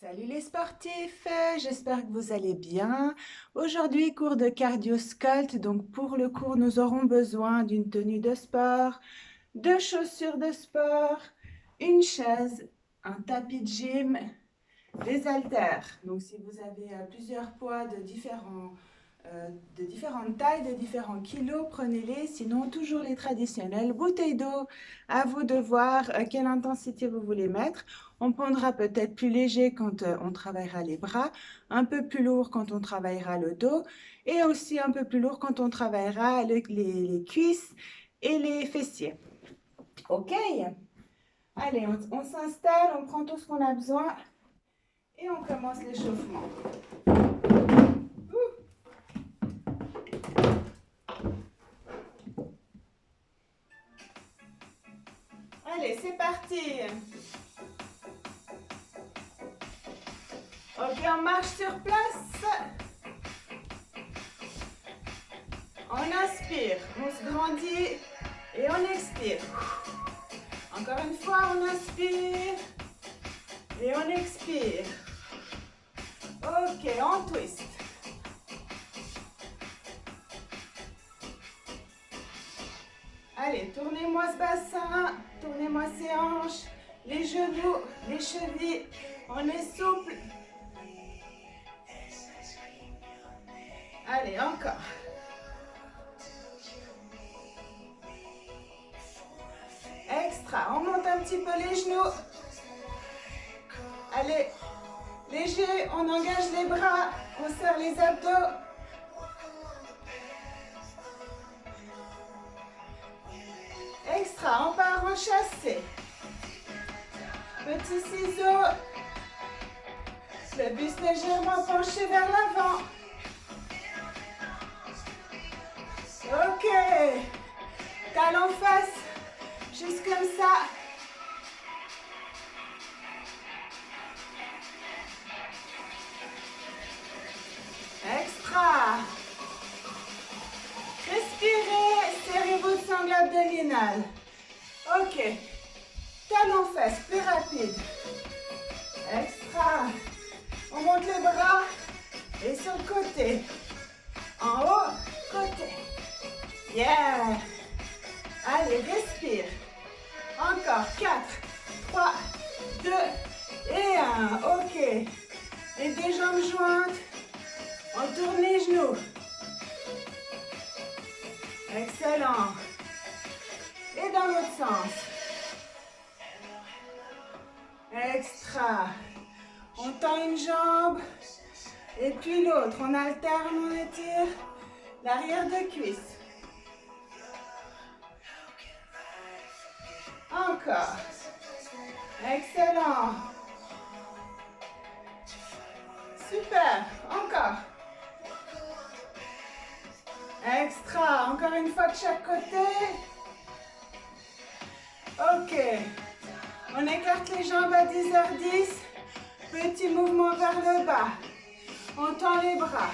Salut les sportifs, j'espère que vous allez bien. Aujourd'hui, cours de cardio sculpt. Donc pour le cours, nous aurons besoin d'une tenue de sport, de chaussures de sport, une chaise, un tapis de gym, des haltères. Donc si vous avez plusieurs poids de différentes tailles, de différents kilos, prenez-les. Sinon, toujours les traditionnels. Bouteille d'eau, à vous de voir quelle intensité vous voulez mettre. On prendra peut-être plus léger quand on travaillera les bras, un peu plus lourd quand on travaillera le dos et aussi un peu plus lourd quand on travaillera les cuisses et les fessiers. Ok? Allez, on s'installe, on prend tout ce qu'on a besoin et on commence l'échauffement. Allez, c'est parti. Ok, on marche sur place. On inspire, on se grandit et on expire. Encore une fois, on inspire et on expire. Ok, on twist. Allez, tournez-moi ce bassin, tournez-moi ces hanches, les genoux, les chevilles. On est souple. Allez, encore. Extra, on monte un petit peu les genoux. Allez, léger, on engage les bras, on serre les abdos. Extra, on part en chassé. Petit ciseau. Le buste légèrement penché vers l'avant. Ok. Talon face. Juste comme ça. Extra. Respirez. Serrez votre sangle abdominale. Ok. Talon face, plus rapide. Extra. On monte les bras et sur le côté. En haut, côté. Yeah. Allez, respire. Encore 4, 3, 2 et 1. Ok. Les deux jambes jointes. On tourne les genoux. Excellent. Et dans l'autre sens. Extra. On tend une jambe et puis l'autre. On alterne, on étire l'arrière de cuisse. Encore. Excellent. Super. Encore. Extra. Encore une fois de chaque côté. Ok. On écarte les jambes à 10h10. Petit mouvement vers le bas. On tend les bras.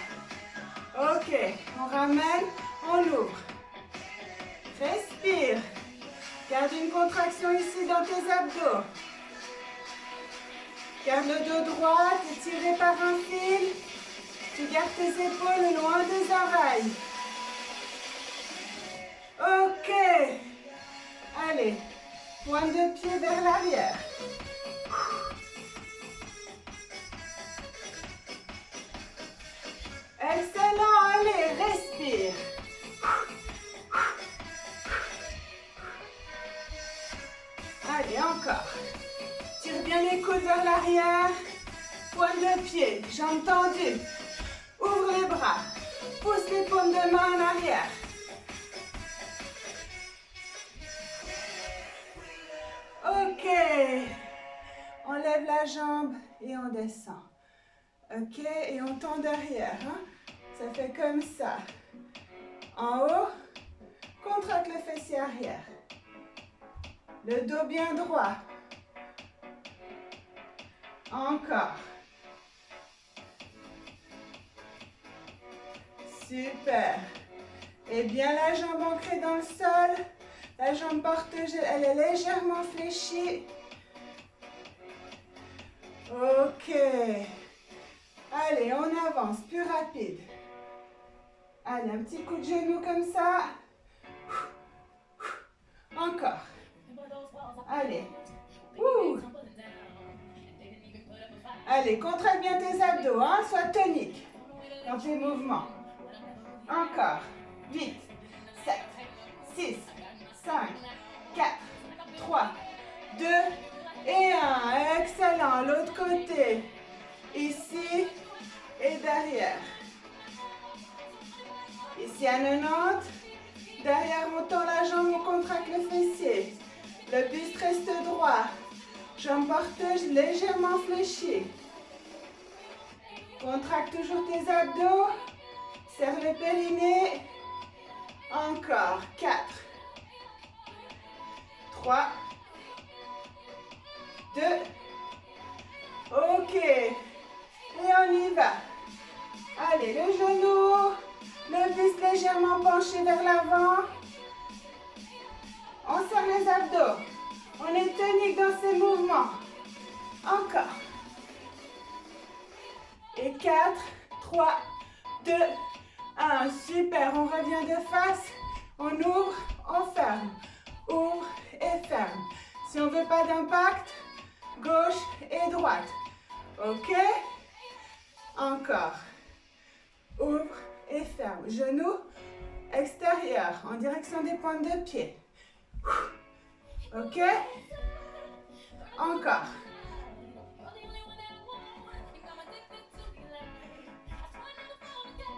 Ok. On ramène, on ouvre. Respire. Garde une contraction ici dans tes abdos. Garde le dos droit, étiré par un fil. Tu gardes tes épaules loin des oreilles. Ok. Allez. Pointe de pied vers l'arrière. Excellent. Allez, respire. Allez, encore. Tire bien les coudes vers l'arrière. Pointe de pied, jambes tendues. Ouvre les bras. Pousse les paumes de main en arrière. Ok. On lève la jambe et on descend. Ok, et on tend derrière. Hein? Ça fait comme ça. En haut, contracte le fessier arrière. Le dos bien droit. Encore. Super. Et bien la jambe ancrée dans le sol. La jambe porteuse, elle est légèrement fléchie. Ok. Allez, on avance, plus rapide. Allez, un petit coup de genou comme ça. Encore. Allez. Ouh. Allez, contracte bien tes abdos, hein? Sois tonique dans tes mouvements. Encore. 8, 7, 6, 5, 4, 3, 2 et 1. Excellent. L'autre côté. Ici et derrière. Ici à 90. Derrière, on tend la jambe, on contracte le fessier. Le buste reste droit. Jambe porteuse légèrement fléchie. Contracte toujours tes abdos. Serre le périnée. Encore. 4, 3, 2. Ok. Et on y va. Allez, le genou. Le buste légèrement penché vers l'avant. On serre les abdos. On est tonique dans ces mouvements. Encore. Et 4, 3, 2, 1. Super. On revient de face. On ouvre, on ferme. Ouvre et ferme. Si on ne veut pas d'impact, gauche et droite. Ok? Encore. Ouvre et ferme. Genou extérieur en direction des pointes de pied. Ok? Encore.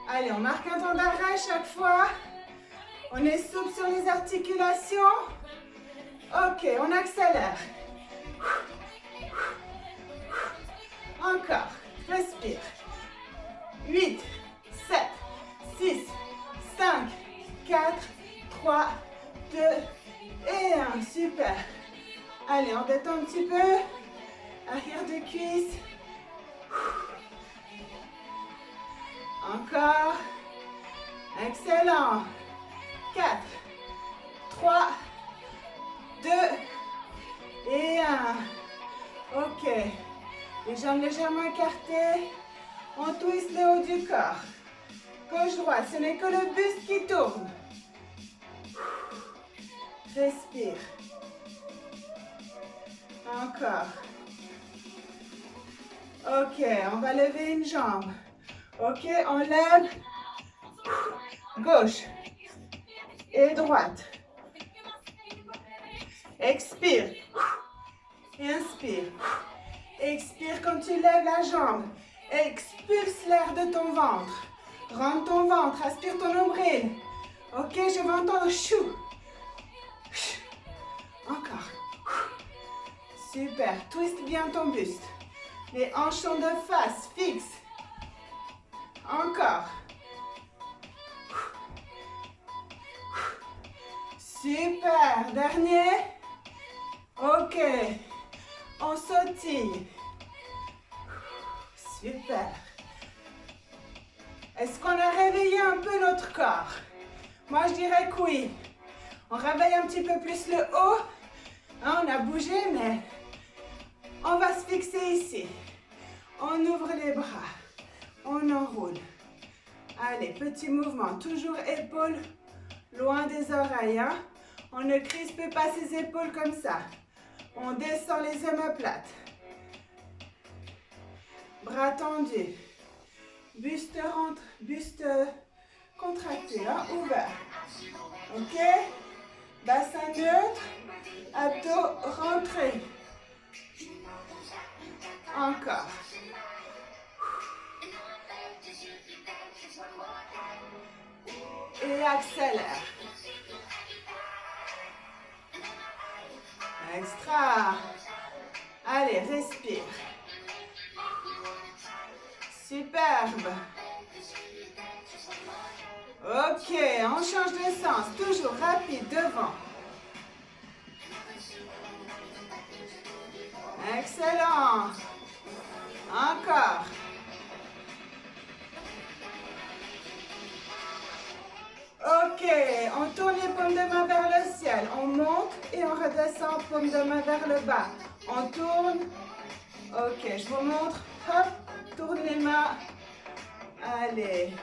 Allez, on marque un temps d'arrêt chaque fois. On est souple sur les articulations. Ok, on accélère. Encore. Respire. 8, 7, 6, 5, 4, 3, 2 et 1. Super. Allez, on détend un petit peu. Arrière de cuisse. Encore. Excellent. 4, 3, 2 et 1. Ok. Les jambes légèrement écartées. On twist le haut du corps. Gauche-droite, ce n'est que le buste qui tourne. Respire. Encore. Ok, on va lever une jambe. Ok, on lève. Gauche et droite. Expire. Inspire. Expire quand tu lèves la jambe. Expulse l'air de ton ventre. Rentre ton ventre, aspire ton nombril. Ok, je veux entendre chou. Encore. Super, twist bien ton buste. Les hanches sont de face, fixe. Encore. Super, dernier. Ok, on sautille. Super. Est-ce qu'on a réveillé un peu notre corps? Moi, je dirais que oui. On réveille un petit peu plus le haut. Hein, on a bougé, mais on va se fixer ici. On ouvre les bras. On enroule. Allez, petit mouvement. Toujours épaules loin des oreilles. Hein. On ne crispe pas ses épaules comme ça. On descend les omoplates. Bras tendus. Buste rentre, buste contracté, hein, ouvert. Ok? Bassin neutre, abdos rentrés. Encore. Et accélère. Extra. Allez, respire. Superbe. Ok, on change de sens. Toujours rapide devant. Excellent. Encore. Ok, on tourne les paumes de main vers le ciel. On monte et on redescend, paume de main vers le bas. On tourne Ok, je vous montre. Hop, tourne les mains. Allez.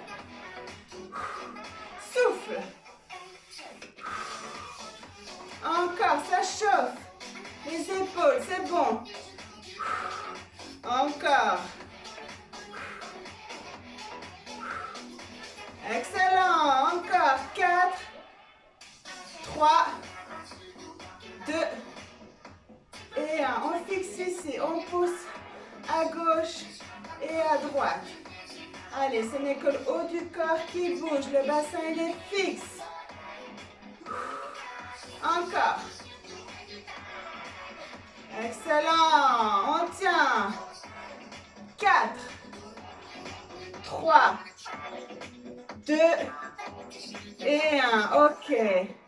Souffle. Encore, ça chauffe. Les épaules, c'est bon. Encore. Excellent. Encore. 4, 3, 2 et 1. On fixe ici. On pousse à gauche et à droite. Allez, ce n'est que le haut du corps qui bouge. Le bassin, il est fixe. Encore. Excellent. On tient. 4, 3, 2 et 1. Ok.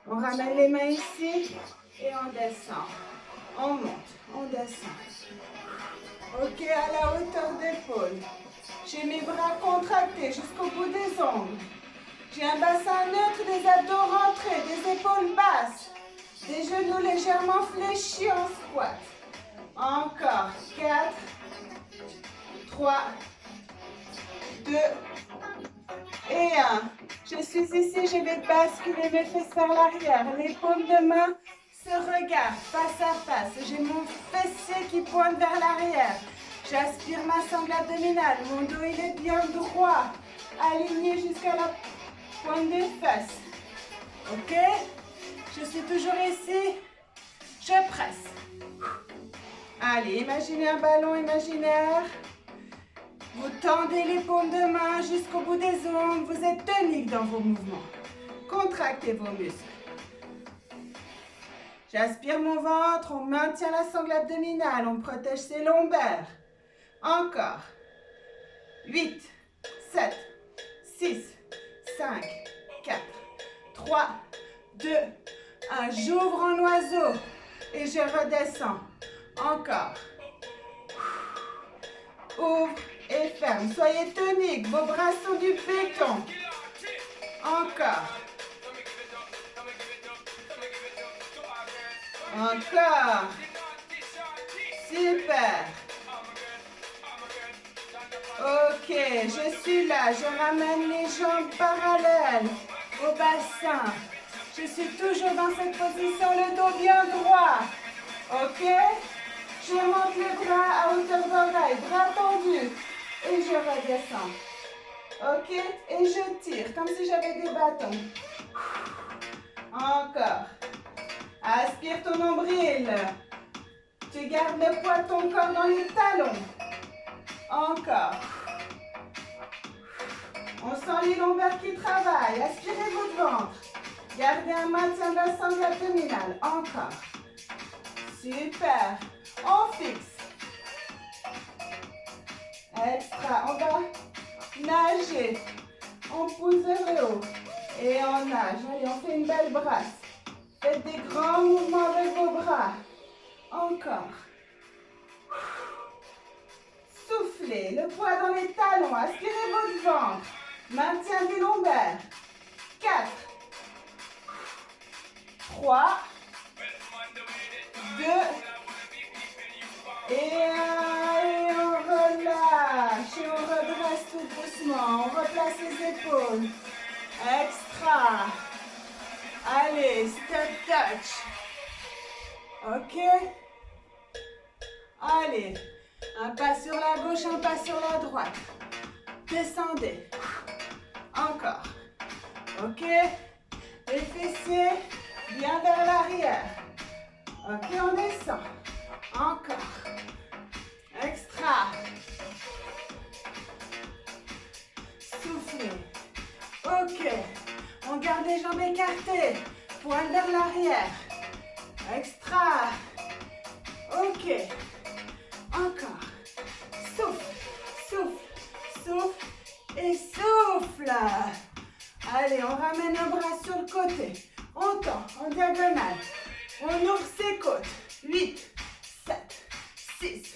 On ramène les mains ici et on descend. On monte, on descend. Ok, à la hauteur d'épaule. J'ai mes bras contractés jusqu'au bout des ongles. J'ai un bassin neutre, des abdos rentrés, des épaules basses, des genoux légèrement fléchis en squat. Encore. 4, 3, 2 et 1. Je suis ici, je vais basculer mes fesses vers l'arrière. Les paumes de main se regardent face à face. J'ai mon fessier qui pointe vers l'arrière. J'aspire ma sangle abdominale. Mon dos, il est bien droit, aligné jusqu'à la pointe des fesses. Ok? Je suis toujours ici. Je presse. Allez, imaginez un ballon imaginaire. Vous tendez les paumes de main jusqu'au bout des ongles. Vous êtes tonique dans vos mouvements. Contractez vos muscles. J'aspire mon ventre. On maintient la sangle abdominale. On protège ses lombaires. Encore. 8, 7, 6, 5, 4, 3, 2, 1. J'ouvre en oiseau et je redescends. Encore. Ouvre et ferme. Soyez tonique. Vos bras sont du béton. Encore. Encore. Super. Ok, je suis là. Je ramène les jambes parallèles au bassin. Je suis toujours dans cette position, le dos bien droit. Ok? Je monte les bras à hauteur d'oreille, bras tendus. Et je redescends. Ok? Et je tire, comme si j'avais des bâtons. Encore. Aspire ton nombril. Tu gardes le poids de ton corps dans les talons. Encore. On sent les lombaires qui travaillent. Aspirez votre ventre. Gardez un maintien de la sangle abdominale. Encore. Super. On fixe. Extra. On va nager. On pousse vers le haut. Et on nage. Allez, on fait une belle brasse. Faites des grands mouvements avec vos bras. Encore. Soufflez. Le poids dans les talons. Aspirez votre ventre. Maintien des lombaires. 4, 3, 2 et 1. Et on relâche. Et on redresse tout doucement. On replace les épaules. Extra. Allez, step touch. Ok? Allez. Un pas sur la gauche, un pas sur la droite. Descendez. Encore. Ok? Les fessiers bien vers l'arrière. Ok, on descend. Encore. Extra. Soufflez. Ok. On garde les jambes écartées. Pointe vers l'arrière. Extra. Ok. Encore. Souffle. Souffle. Souffle. Et souffle. Allez, on ramène un bras sur le côté. On tend en diagonale. On ouvre ses côtes. 8, 7, 6,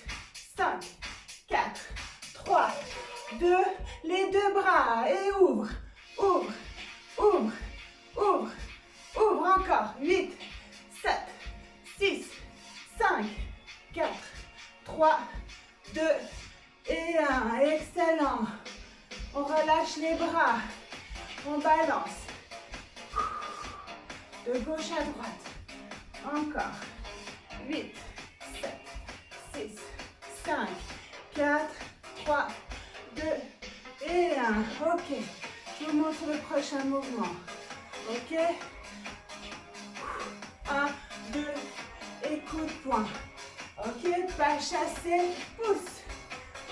5, 4, 3, 2. Les deux bras. Et ouvre. Ouvre. Ouvre. Ouvre. Ouvre encore. 8, 7, 6, 5, 4, 3, Et 1. Excellent. On relâche les bras. On balance. De gauche à droite. Encore. 8, 7, 6, 5, 4, 3, 2 et 1. Ok. Je vous montre le prochain mouvement. Ok. 1, 2 et coup de poing. Ok. Pas chasser. Pousse.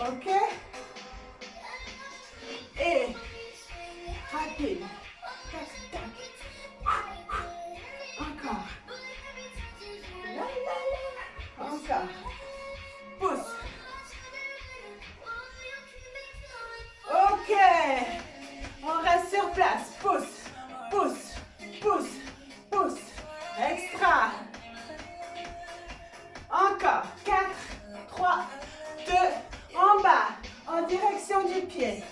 Ok. Et rapide. Tac, tac. Encore. La, la, la. Encore. Pousse. Ok. On reste sur place. Pousse, pousse, pousse, pousse. Extra. Encore. 4, 3, 2, en bas. En direction du pied.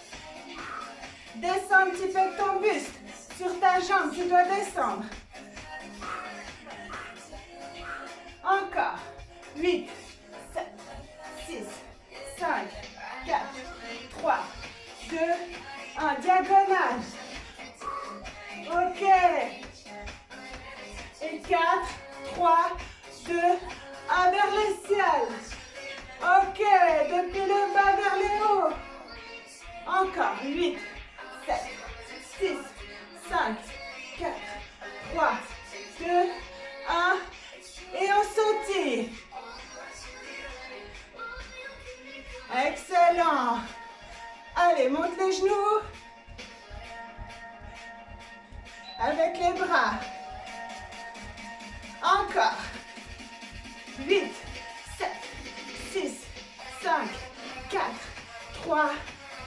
Descends un petit peu ton buste. Sur ta jambe, tu dois descendre. Encore. 8, 7, 6, 5, 4, 3, 2, 1. Diagonale. Ok. Et 4, 3, 2, 1 vers le ciel. Ok. Depuis le bas vers le haut. Encore. 8, 7, 6, 5, 4, 3, 2, 1. Et on sautille. Excellent. Allez, monte les genoux. Avec les bras. Encore. 8, 7, 6, 5, 4, 3,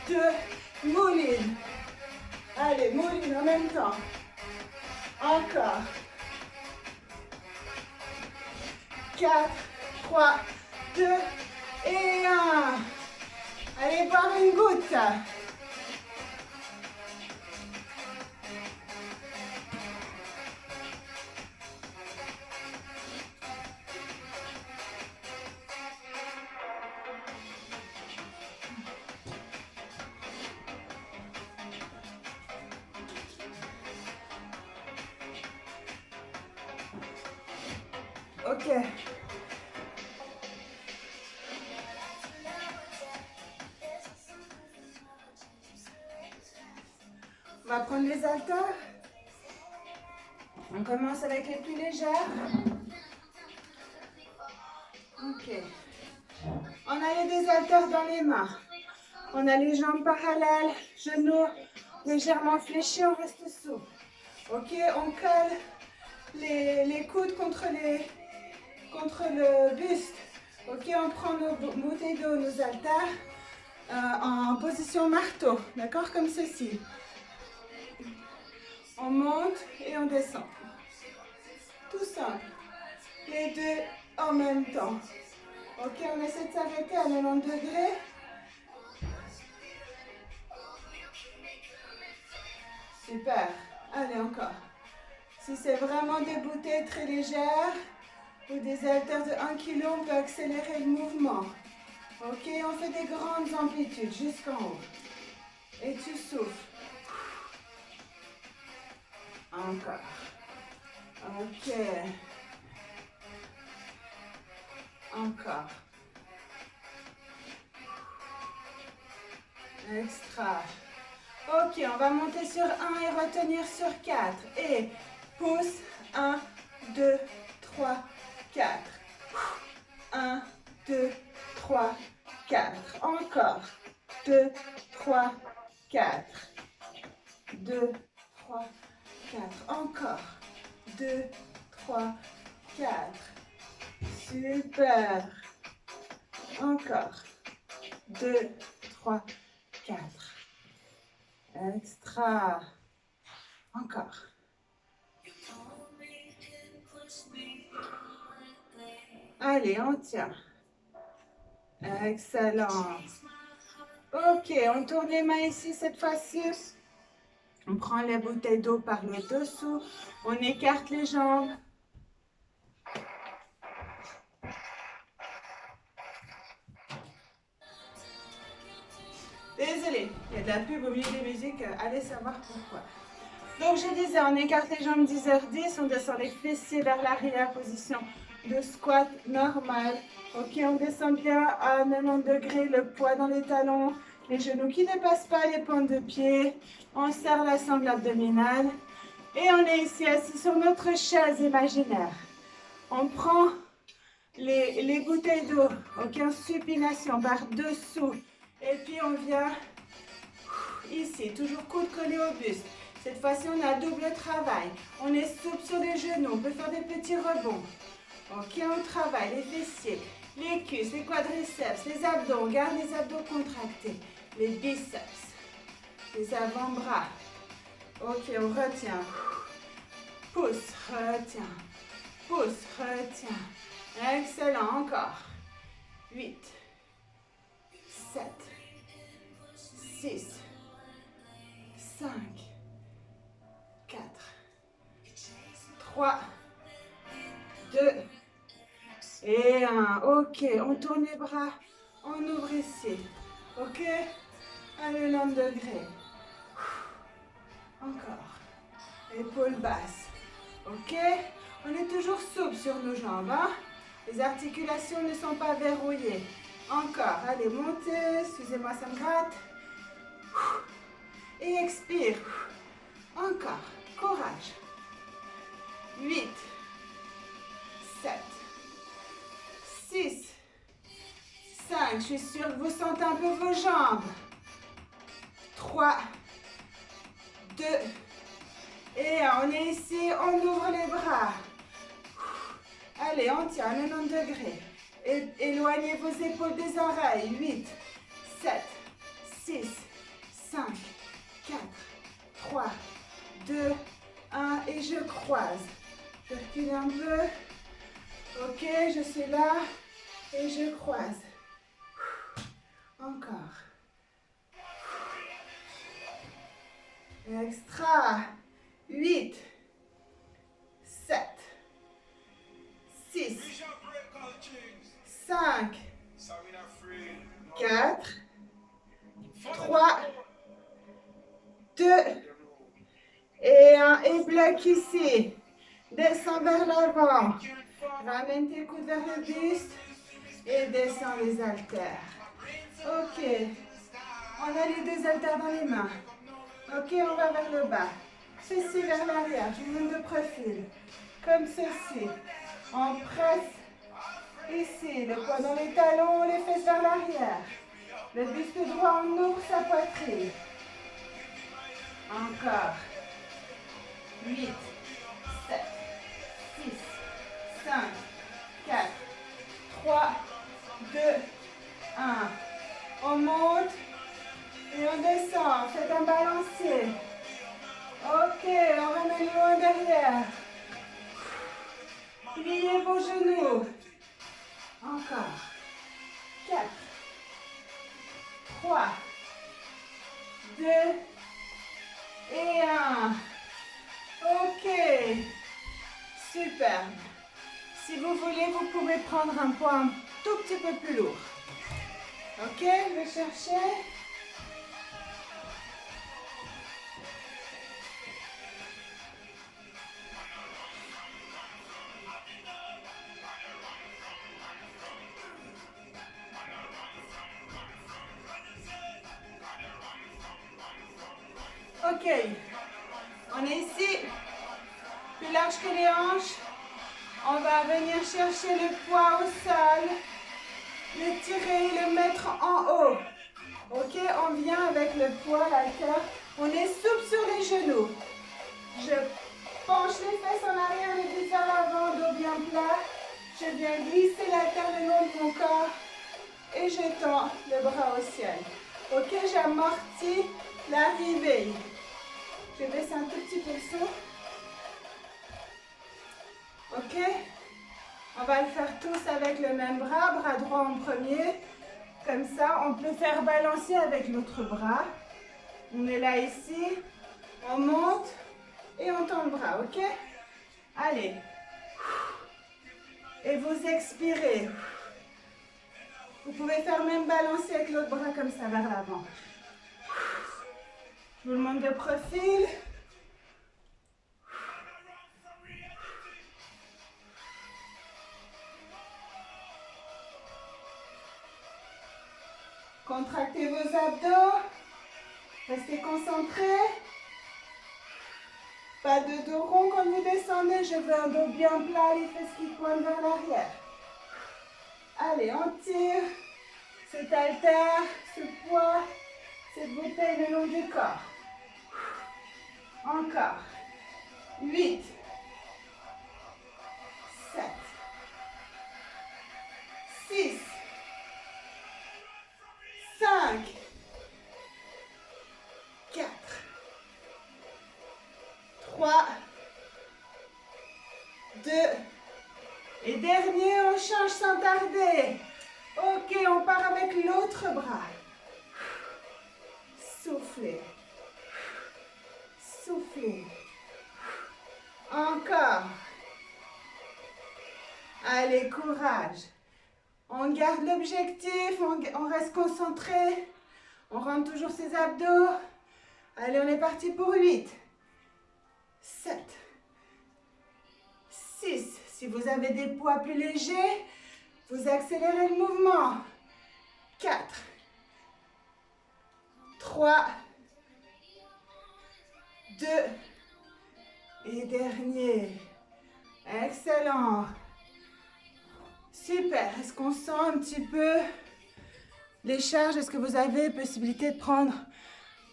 2, mouline. Allez, mouline en même temps. Encore. 4, 3, 2 et 1. Allez boire une goutte. Ok. On va prendre les haltères. On commence avec les plus légères. Ok. On a des haltères dans les mains. On a les jambes parallèles, genoux légèrement fléchis, on reste souple. Ok, on colle les coudes contre le buste. Ok, on prend nos bouteilles d'eau, nos haltères en position marteau. D'accord, comme ceci. On monte et on descend. Tout simple. Les deux en même temps. Ok, on essaie de s'arrêter à 90 degrés. Super. Allez, encore. Si c'est vraiment des bouteilles très légères ou des haltères de 1 kg, on peut accélérer le mouvement. Ok, on fait des grandes amplitudes jusqu'en haut. Et tu souffles. Encore. Ok. Encore. Extra. Ok, on va monter sur 1 et retenir sur 4. Et pousse. 1, 2, 3, 4. 1, 2, 3, 4. Encore. 2, 3, 4. 2, 3, 4. Encore. 2, 3, 4. Super. Encore. 2, 3, 4. Extra. Encore. Allez, on tient. Excellent. Ok, on tourne les mains ici cette fois-ci. On prend les bouteilles d'eau par le dessous. On écarte les jambes. Désolée, il y a de la pub au milieu des musiques, allez savoir pourquoi. Donc je disais, on écarte les jambes 10h10, on descend les fessiers vers l'arrière, position de squat normal. Ok, on descend bien à 90 degrés, le poids dans les talons, les genoux qui ne dépassent pas les pointes de pied. On serre la sangle abdominale et on est ici assis sur notre chaise imaginaire. On prend les bouteilles d'eau, ok, en supination par dessous. Et puis on vient ici, toujours coude collé au buste. Cette fois-ci, on a double travail. On est souple sur les genoux, on peut faire des petits rebonds. Ok, on travaille les fessiers, les cuisses, les quadriceps, les abdos. On garde les abdos contractés, les biceps, les avant-bras. Ok, on retient. Pousse, retiens. Pousse, retiens. Excellent, encore. 8, 7, 6, 5, 4, 3, 2 et 1. Ok, on tourne les bras, on ouvre ici. Ok, à 90 degrés. Encore. Épaules basses. Ok, on est toujours souple sur nos jambes. Hein? Les articulations ne sont pas verrouillées. Encore, allez, montez. Excusez-moi, ça me gratte. Et expire. Encore, courage. 8, 7, 6, 5. Je suis sûre que vous sentez un peu vos jambes. 3, 2, et 1. On est ici, on ouvre les bras. Allez, on tient à 90 degrés. Éloignez vos épaules des oreilles. 8, 7, 6, 5, 4, 3, 2, 1. Et je croise. Je recule un peu. Ok, je suis là. Et je croise. Encore. Extra. 8, 7, 6, 5, 4, 3, 2 et 1. Et bloc ici. Descends vers l'avant. Ramène tes coudes vers le buste et descends les haltères. Ok. On a les deux haltères dans les mains. Ok, on va vers le bas. Fessiers vers l'arrière, je vous montre de profil. Comme ceci. On presse ici, le poids dans les talons, les fesses vers l'arrière. Le buste droit, on ouvre sa poitrine. Encore. 8, 7, 6, 5, 4, 3, 2, 1. On monte et on descend. Faites un balancier. Ok, on ramène loin derrière. Pliez vos genoux. Encore. 4, 3, 2 et 1. Ok. Super. Si vous voulez, vous pouvez prendre un poids un tout petit peu plus lourd. Ok, je vais chercher. Ok, on est ici, plus large que les hanches. On va venir chercher le poids au sol, le tirer, le mettre en haut. Ok, on vient avec le poids, l'haltère. On est souple sur les genoux. Je penche les fesses en arrière, les pieds vers l'avant, dos bien plat. Je viens glisser l'haltère le long de mon corps et je tends le bras au ciel. Ok, j'amortis l'arrivée. Je baisse un tout petit peu le son. Ok? On va le faire tous avec le même bras, bras droit en premier. Comme ça, on peut faire balancer avec l'autre bras. On est là ici. On monte et on tend le bras, ok? Allez. Et vous expirez. Vous pouvez faire même balancer avec l'autre bras comme ça vers l'avant. Tout le monde de profil. Contractez vos abdos. Restez concentrés. Pas de dos rond quand vous descendez. Je veux un dos bien plat, les fesses qui pointent vers l'arrière. Allez, on tire cet haltère, ce poids, cette bouteille le long du corps. Encore. 8, 7, 6, 5, 4, 3, 2, et dernier, on change sans tarder. Ok, on part avec l'autre bras. Soufflez. Soufflez. Encore. Allez, courage. On garde l'objectif, on reste concentré. On rentre toujours ses abdos. Allez, on est parti pour 8, 7, 6. Si vous avez des poids plus légers, vous accélérez le mouvement. 4, 3, 2, et dernier. Excellent. Super. Est-ce qu'on sent un petit peu les charges? Est-ce que vous avez possibilité de prendre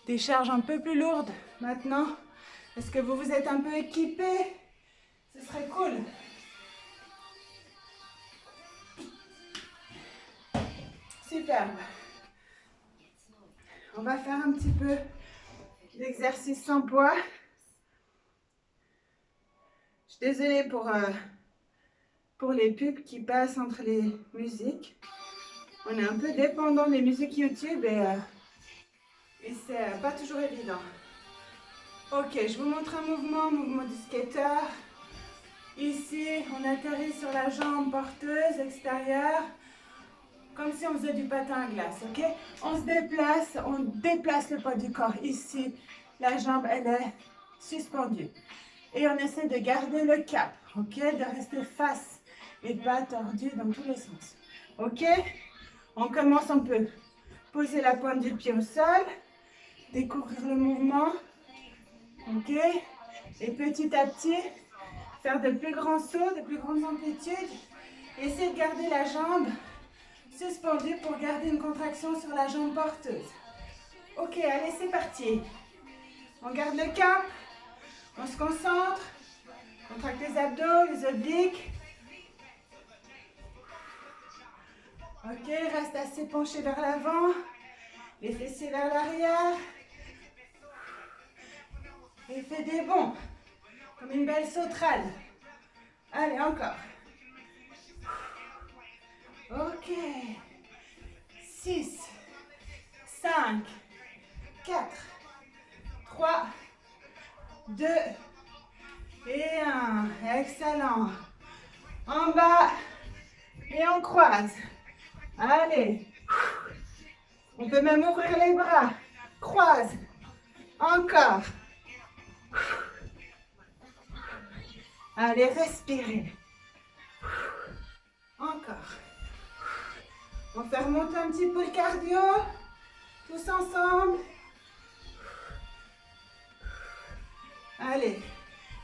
des charges un peu plus lourdes maintenant? Est-ce que vous vous êtes un peu équipé? Ce serait cool. Superbe. On va faire un petit peu d'exercice sans poids. Je suis désolée pour les pubs qui passent entre les musiques. On est un peu dépendant des musiques YouTube et c'est pas toujours évident. Ok, je vous montre un mouvement du skater. Ici, on atterrit sur la jambe porteuse extérieure, comme si on faisait du patin à glace, ok? On se déplace, on déplace le poids du corps. Ici, la jambe, elle est suspendue. Et on essaie de garder le cap, ok? De rester face et pas tordu dans tous les sens, ok? On commence, on peut poser la pointe du pied au sol, découvrir le mouvement, ok? Et petit à petit, faire de plus grands sauts, de plus grandes amplitudes. Essayez de garder la jambe suspendue pour garder une contraction sur la jambe porteuse. Ok, allez, c'est parti. On garde le cap, on se concentre, on contracte les abdos, les obliques. Ok, reste assez penché vers l'avant, les fessiers vers l'arrière. Et fais des bonds, comme une belle sauterelle. Allez, encore. Ok. 6, 5, 4, 3, 2 et 1. Excellent. En bas et on croise. Allez. On peut même ouvrir les bras. Croise. Encore. Allez, respirez. Encore. On fait remonter un petit peu le cardio. Tous ensemble. Allez.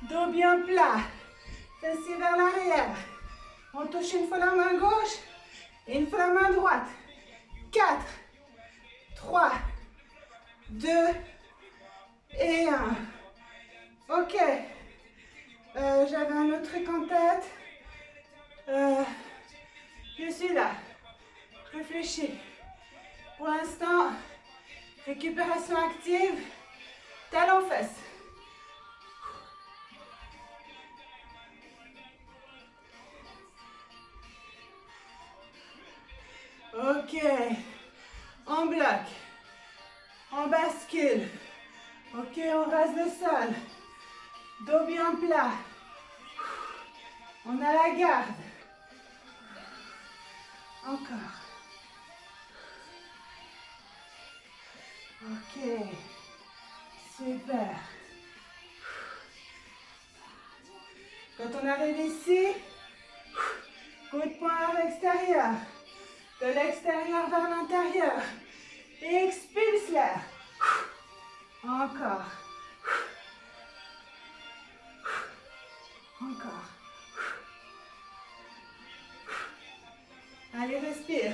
Dos bien plat. Fessiers vers l'arrière. On touche une fois la main gauche et une fois la main droite. 4, 3, 2 et 1. Ok. J'avais un autre truc en tête. Je suis là. Réfléchis. Pour l'instant, récupération active. Talons fesses. Ok. On bloque. On bascule. Ok, on rase le sol. Dos bien plat. On a la garde. Encore. Ok. Super. Quand on arrive ici, coup de poing vers l'extérieur. De l'extérieur vers l'intérieur. Expulse l'air. Encore. Encore. Allez, respire.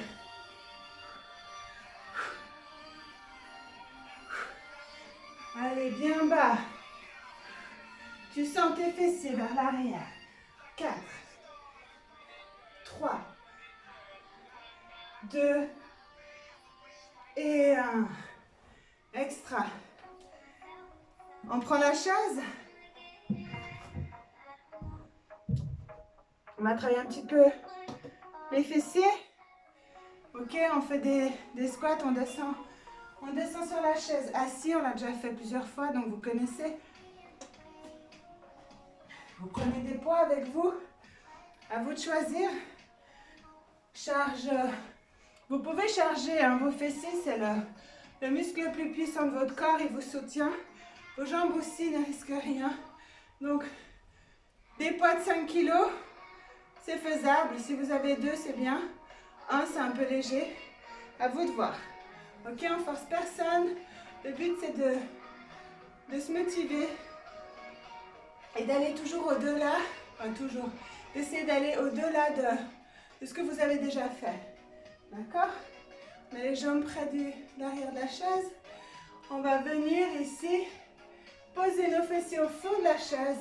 Allez, bien bas. Tu sens tes fessiers vers l'arrière. 4, 3, 2 et 1. Extra. On prend la chaise. On va travailler un petit peu les fessiers. Ok, on fait des squats, on descend sur la chaise. Assis, on l'a déjà fait plusieurs fois, donc vous connaissez. Vous prenez des poids avec vous. À vous de choisir. Charge. Vous pouvez charger vos fessiers, c'est le muscle le plus puissant de votre corps. Il vous soutient. Vos jambes aussi ne risquent rien. Donc, des poids de 5 kg, c'est faisable. Si vous avez 2, c'est bien. 1, c'est un peu léger. À vous de voir. Ok, on force personne. Le but, c'est de se motiver et d'aller toujours au-delà, d'essayer d'aller au-delà de ce que vous avez déjà fait. D'accord? On met les jambes près de l'arrière de la chaise. On va venir ici, poser nos fessiers au fond de la chaise,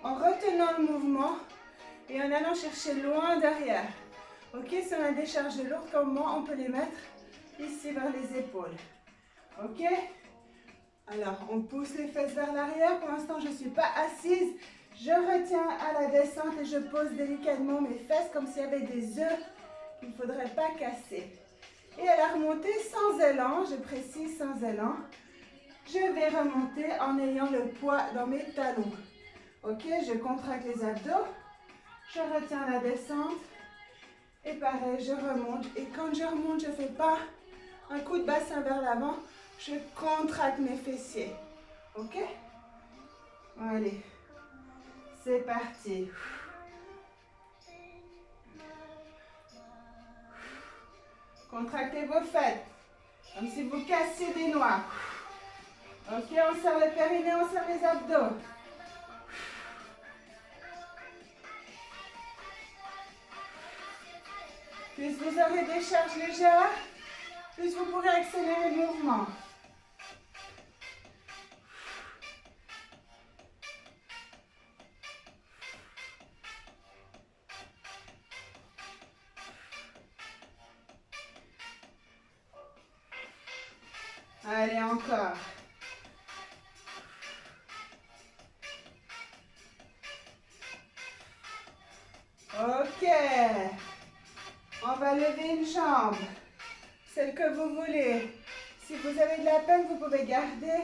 en retenant le mouvement et en allant chercher loin derrière. Ok, si on a des charges lourdes comme moi, on peut les mettre ici vers les épaules. Ok? Alors, on pousse les fesses vers l'arrière. Pour l'instant, je ne suis pas assise. Je retiens à la descente et je pose délicatement mes fesses comme s'il y avait des œufs qu'il ne faudrait pas casser. Et à la remontée, sans élan, je précise sans élan, je vais remonter en ayant le poids dans mes talons. Ok, je contracte les abdos, je retiens la descente et pareil, je remonte. Et quand je remonte, je ne fais pas un coup de bassin vers l'avant, je contracte mes fessiers. Ok? Allez, c'est parti. Contractez vos fesses, comme si vous cassiez des noix. Ok, on serre le périnée, on serre les abdos. Plus vous aurez des charges légères, plus vous pourrez accélérer le mouvement. Allez, encore. Ok. On va lever une jambe, celle que vous voulez. Si vous avez de la peine, vous pouvez garder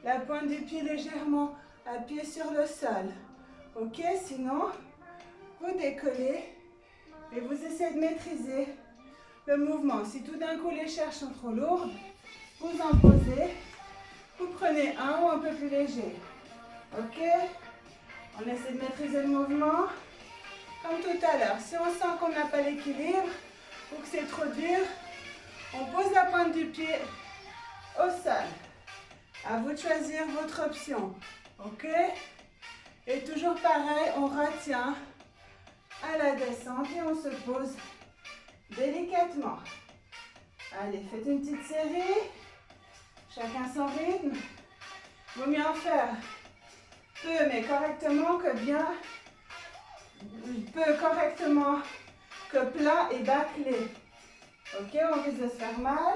la pointe du pied légèrement appuyée sur le sol. Ok, sinon, vous décollez et vous essayez de maîtriser le mouvement. Si tout d'un coup les charges sont trop lourdes, vous en posez. Vous prenez un ou un peu plus léger. Ok? On essaie de maîtriser le mouvement. Comme tout à l'heure, si on sent qu'on n'a pas l'équilibre ou que c'est trop dur, on pose la pointe du pied au sol. À vous de choisir votre option. Ok? Et toujours pareil, on retient à la descente et on se pose délicatement. Allez, faites une petite série. Chacun son rythme. Vaut mieux en faire peu mais correctement que bien. Peu correctement que plat et bâclé. Ok, on risque de se faire mal.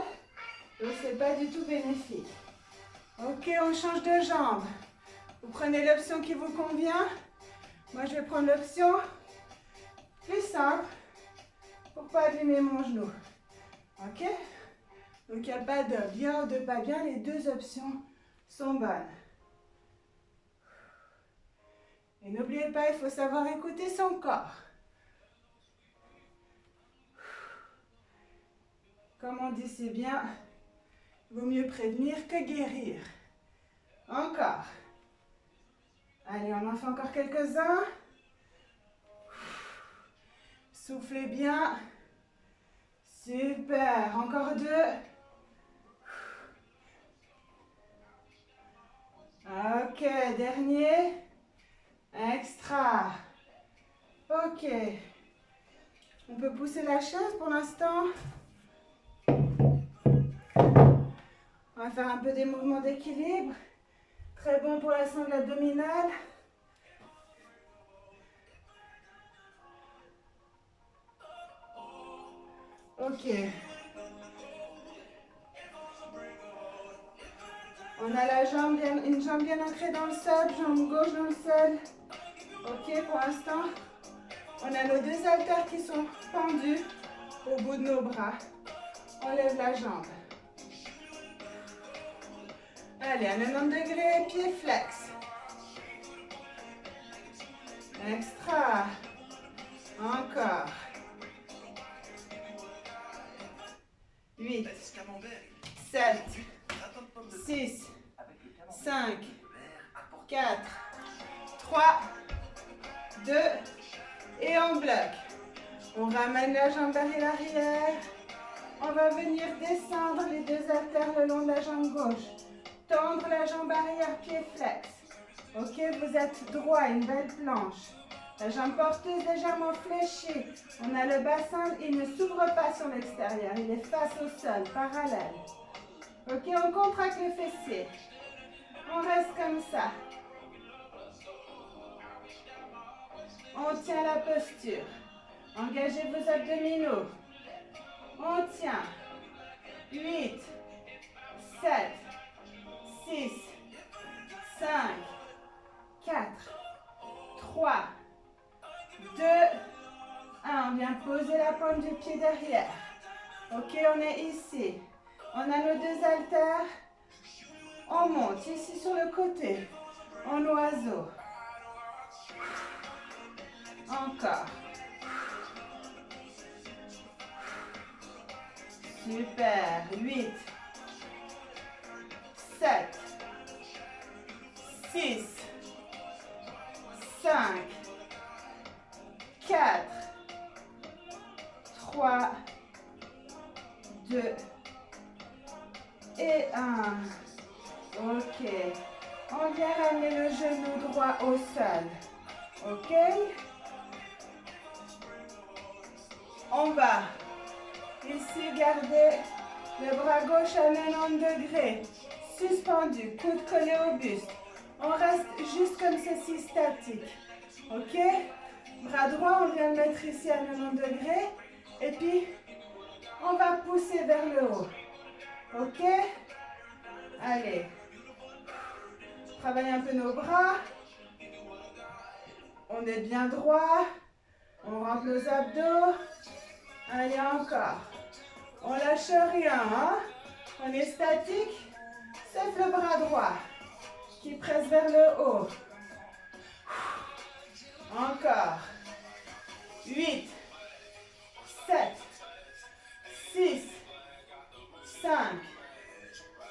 Donc c'est pas du tout bénéfique. Ok, on change de jambe. Vous prenez l'option qui vous convient. Moi je vais prendre l'option plus simple pour pas abîmer mon genou. Ok? Donc il n'y a pas de bien ou de pas bien, les deux options sont bonnes. Et n'oubliez pas, il faut savoir écouter son corps. Comme on dit si bien, vaut mieux prévenir que guérir. Encore. Allez, on en fait encore quelques-uns. Soufflez bien. Super. Encore 2. Ok, dernier. Extra. Ok. On peut pousser la chaise pour l'instant. On va faire un peu des mouvements d'équilibre. Très bon pour la sangle abdominale. Ok. On a la jambe une jambe bien ancrée dans le sol, jambe gauche dans le sol. Ok, pour l'instant, on a nos 2 haltères qui sont pendus au bout de nos bras. On lève la jambe. Allez, à 90 degrés, pied flex. Extra. Encore. 8, 7, 6, 5, 4, 3, 2, et on bloque. On ramène la jambe vers l'arrière. On va venir descendre les 2 haltères le long de la jambe gauche. Tendre la jambe arrière, pied flex. Ok, vous êtes droit, une belle planche. La jambe porteuse légèrement fléchie. On a le bassin, il ne s'ouvre pas sur l'extérieur. Il est face au sol, parallèle. Ok, on contracte le fessier. On reste comme ça. On tient la posture. Engagez vos abdominaux. On tient. 8, 7, 6, 5, 4, 3, 2, 1. On vient poser la pointe du pied derrière. Ok, on est ici. On a nos 2 haltères. On monte ici sur le côté. En oiseau. Encore. Super. 8, 7, 6, 5, 4, 3, 2 et 1. Ok. On vient ramener le genou droit au sol. Ok. On va ici garder le bras gauche à 90 degrés. Suspendu, coude collé au buste. On reste juste comme ceci, statique. Ok. Bras droit, on vient le mettre ici à 90 degrés. Et puis, on va pousser vers le haut. Ok. Allez. Travaillez un peu nos bras. On est bien droit. On rentre nos abdos. Allez, encore. On lâche rien. Hein? On est statique. Sauf le bras droit qui presse vers le haut. Encore. 8, 7, 6, 5,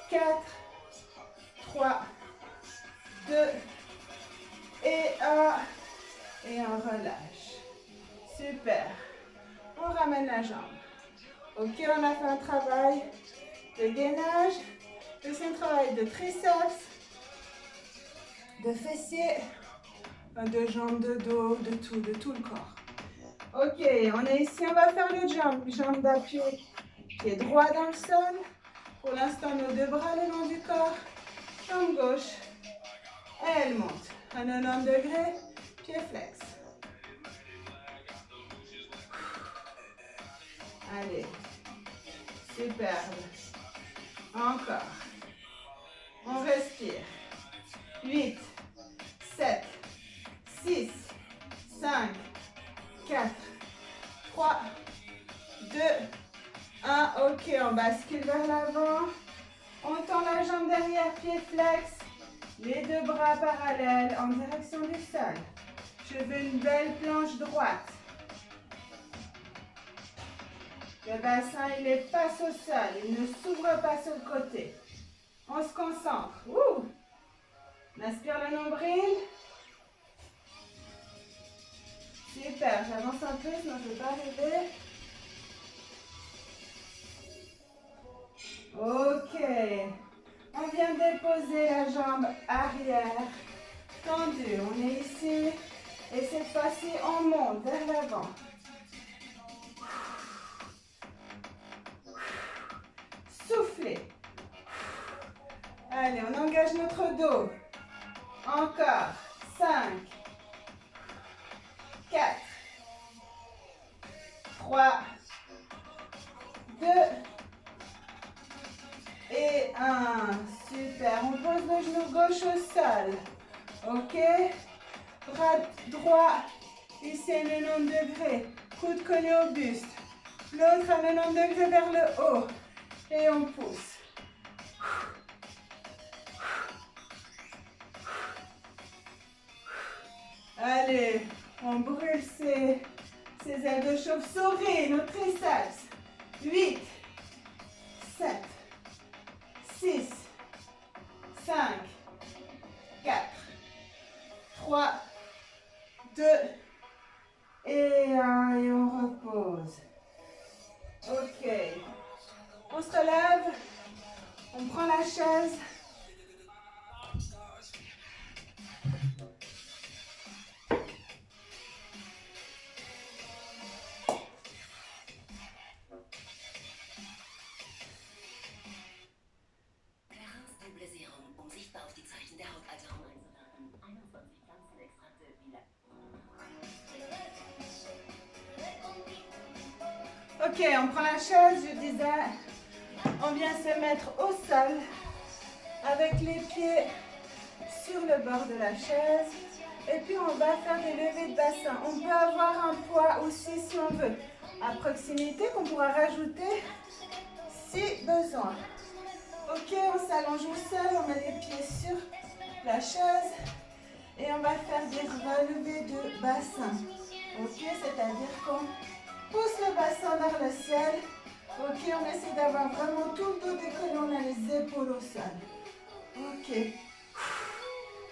4, 3, 2 et 1. Et on relâche. Super. On ramène la jambe. Ok, on a fait un travail de gainage. C'est un travail de triceps, de fessiers, de jambes, de dos, de tout le corps. Ok, on est ici, on va faire le jump. Jambe d'appui, pied droit dans le sol. Pour l'instant, nos 2 bras le long du corps. Jambe gauche. Et elle monte. À 90 degrés, pied flex. Allez. Superbe. Encore. On respire. 8, 7, 6, 5, 4, 3, 2, 1. Ok, on bascule vers l'avant. On tend la jambe derrière, pied flex. Les 2 bras parallèles en direction du sol. Je veux une belle planche droite. Le bassin, il est face au sol. Il ne s'ouvre pas sur le côté. On se concentre. Ouh. On aspire le nombril. Super, j'avance un peu, sinon je ne vais pas arriver. Ok. On vient déposer la jambe arrière tendue. On est ici. Et cette fois-ci, on monte vers l'avant. Soufflez. Allez, on engage notre dos. Encore. 5, 4, 3, 2 et 1. Super. On pose le genou gauche au sol. Ok. Bras droit, ici à 90 degrés. Coude collé au buste. L'autre à 90 degrés vers le haut. Et on pousse. Allez, on brûle ces ailes de chauve-souris, nos triceps. 8, 7, 6, 5, 4, 3, 2 et 1. Et on repose. Ok. On se relève. On prend la chaise. Ok, on prend la chaise, je disais, on vient se mettre au sol avec les pieds sur le bord de la chaise et puis on va faire des levées de bassin. On peut avoir un poids aussi si on veut à proximité qu'on pourra rajouter si besoin. Ok, on s'allonge au sol, on met les pieds sur la chaise et on va faire des relevés de bassin. Ok, c'est-à-dire qu'on pousse le bassin vers le ciel. Ok, on essaie d'avoir vraiment tout le dos décollé, on a les épaules au sol. Ok.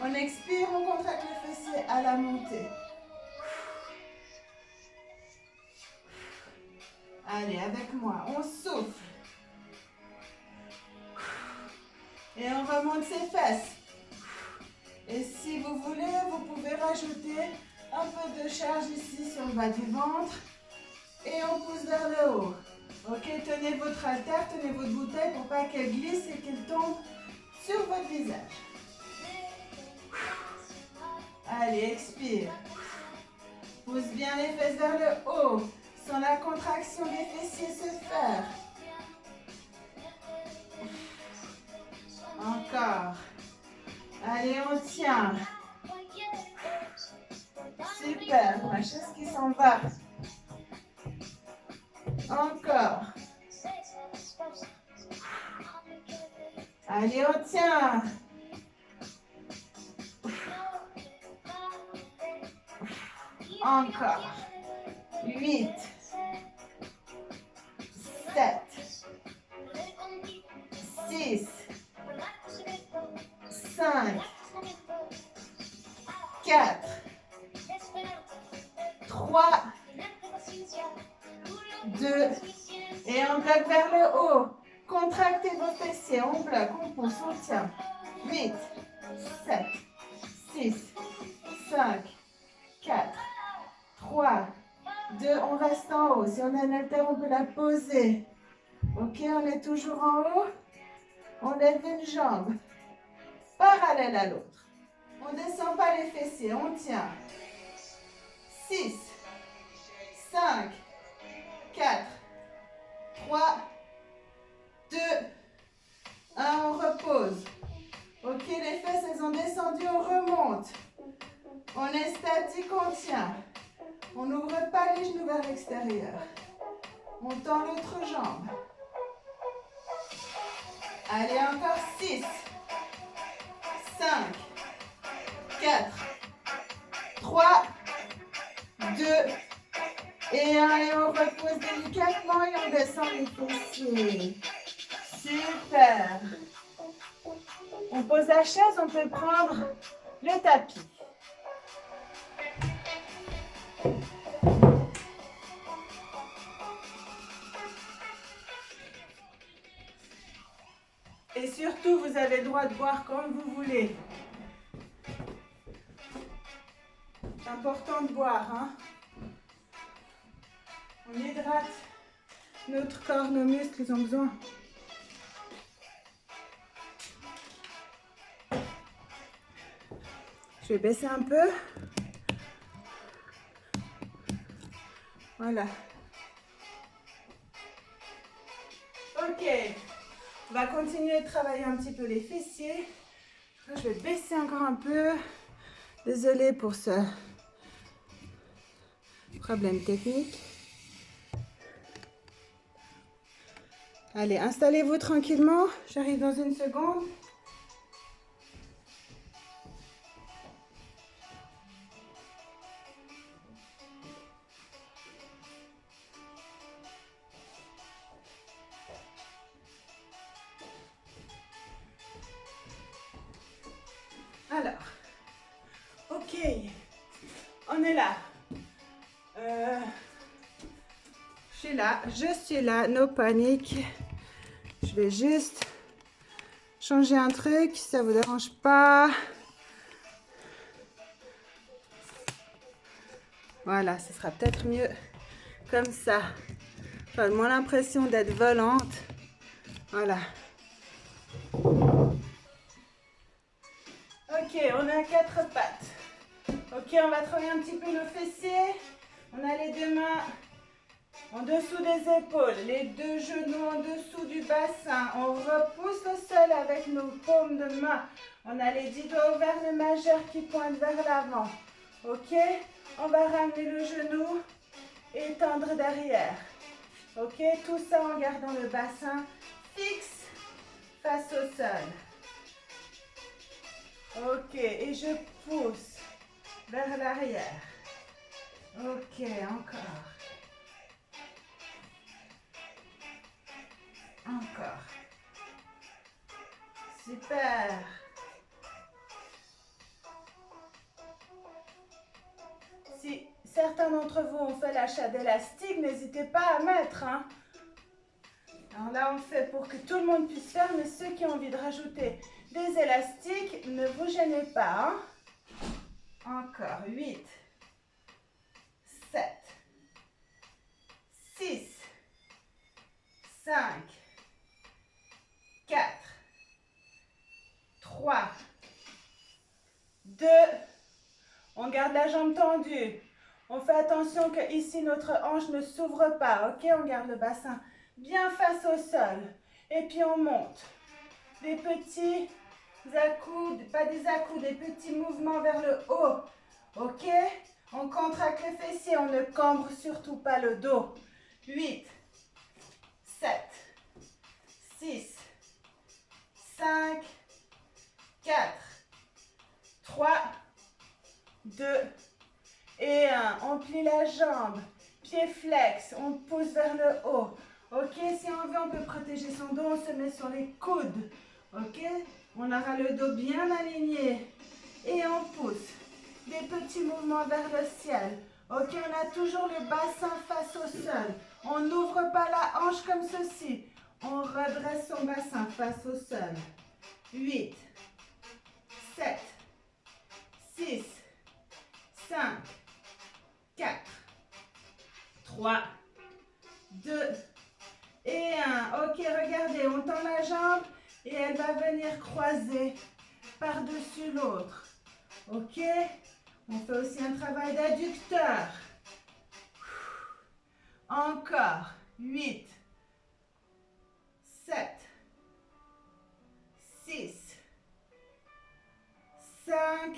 On expire, on contracte le fessier à la montée. Allez, avec moi, on souffle. Et on remonte ses fesses. Et si vous voulez, vous pouvez rajouter un peu de charge ici sur le bas du ventre. Et on pousse vers le haut. Ok, tenez votre haltère, tenez votre bouteille pour pas qu'elle glisse et qu'elle tombe sur votre visage. Allez, expire. Pousse bien les fesses vers le haut, sans la contraction des fessiers se faire. Encore. Allez, on tient. Super, ma chaise qui s'en va. Encore. Allez, on tient. Encore. 8, 7, 6, 5, 4, 3, 2, et on bloque vers le haut. Contractez vos fessiers, on bloque, on pousse, on tient. 8, 7, 6, 5, 4, 3, 2, on reste en haut. Si on a une haltère, on peut la poser. Ok, on est toujours en haut. On lève une jambe parallèle à l'autre. On ne descend pas les fessiers, on tient. 6, 5, 4, 3, 2, 1, on repose. Ok, les fesses, elles ont descendu, on remonte. On est statique, on tient. On n'ouvre pas les genoux vers l'extérieur. On tend l'autre jambe. Allez, encore 6, 5, 4, 3, 2 et 1. Et on repose délicatement et on descend les fessiers. Super. On pose pose la chaise, on peut prendre le tapis. Et surtout, vous avez le droit de boire comme vous voulez. C'est important de boire, hein. On hydrate notre corps, nos muscles, ils ont besoin. Je vais baisser un peu. Voilà. Ok. On va continuer de travailler un petit peu les fessiers. Je vais baisser encore un peu. Désolée pour ce problème technique. Allez, installez-vous tranquillement. J'arrive dans une seconde. Alors, ok, on est là. Je suis là, no panique. Je vais juste changer un truc, si ça vous dérange pas. Voilà, ce sera peut-être mieux comme ça. J'ai moins l'impression d'être volante. Voilà. Ok, on a 4 pattes. Ok, on va travailler un petit peu nos fessiers. On a les deux mains en dessous des épaules, les deux genoux en dessous du bassin. On repousse au sol avec nos paumes de main. On a les 10 doigts ouverts, le majeur qui pointe vers l'avant. Ok, on va ramener le genou et tendre derrière. Ok, tout ça en gardant le bassin fixe face au sol. Ok, et je pousse vers l'arrière. Ok, encore. Encore. Super. Si certains d'entre vous ont fait l'achat d'élastiques, n'hésitez pas à mettre. Hein. Alors là, on fait pour que tout le monde puisse faire, mais ceux qui ont envie de rajouter des élastiques, ne vous gênez pas. Hein. Encore. 8, 7, 6, 5, 4, 3, 2, on garde la jambe tendue. On fait attention que ici notre hanche ne s'ouvre pas. Ok, on garde le bassin bien face au sol. Et puis on monte. Des petits à-coups, pas des à-coups, des petits mouvements vers le haut. Ok, on contracte les fessiers, on ne cambre surtout pas le dos. 8, 7, 6, 5, 4, 3, 2 et 1. On plie la jambe, pied flex, on pousse vers le haut. Ok, si on veut, on peut protéger son dos, on se met sur les coudes. Ok, on aura le dos bien aligné et on pousse. Des petits mouvements vers le ciel. Ok, on a toujours le bassin face au sol. On n'ouvre pas la hanche comme ceci. On redresse son bassin face au sol. 8, 7, 6, 5, 4, 3, 2 et 1. Ok, regardez, on tend la jambe et elle va venir croiser par-dessus l'autre. Ok, on fait aussi un travail d'adducteur. Encore. 8, 7, 6, 5,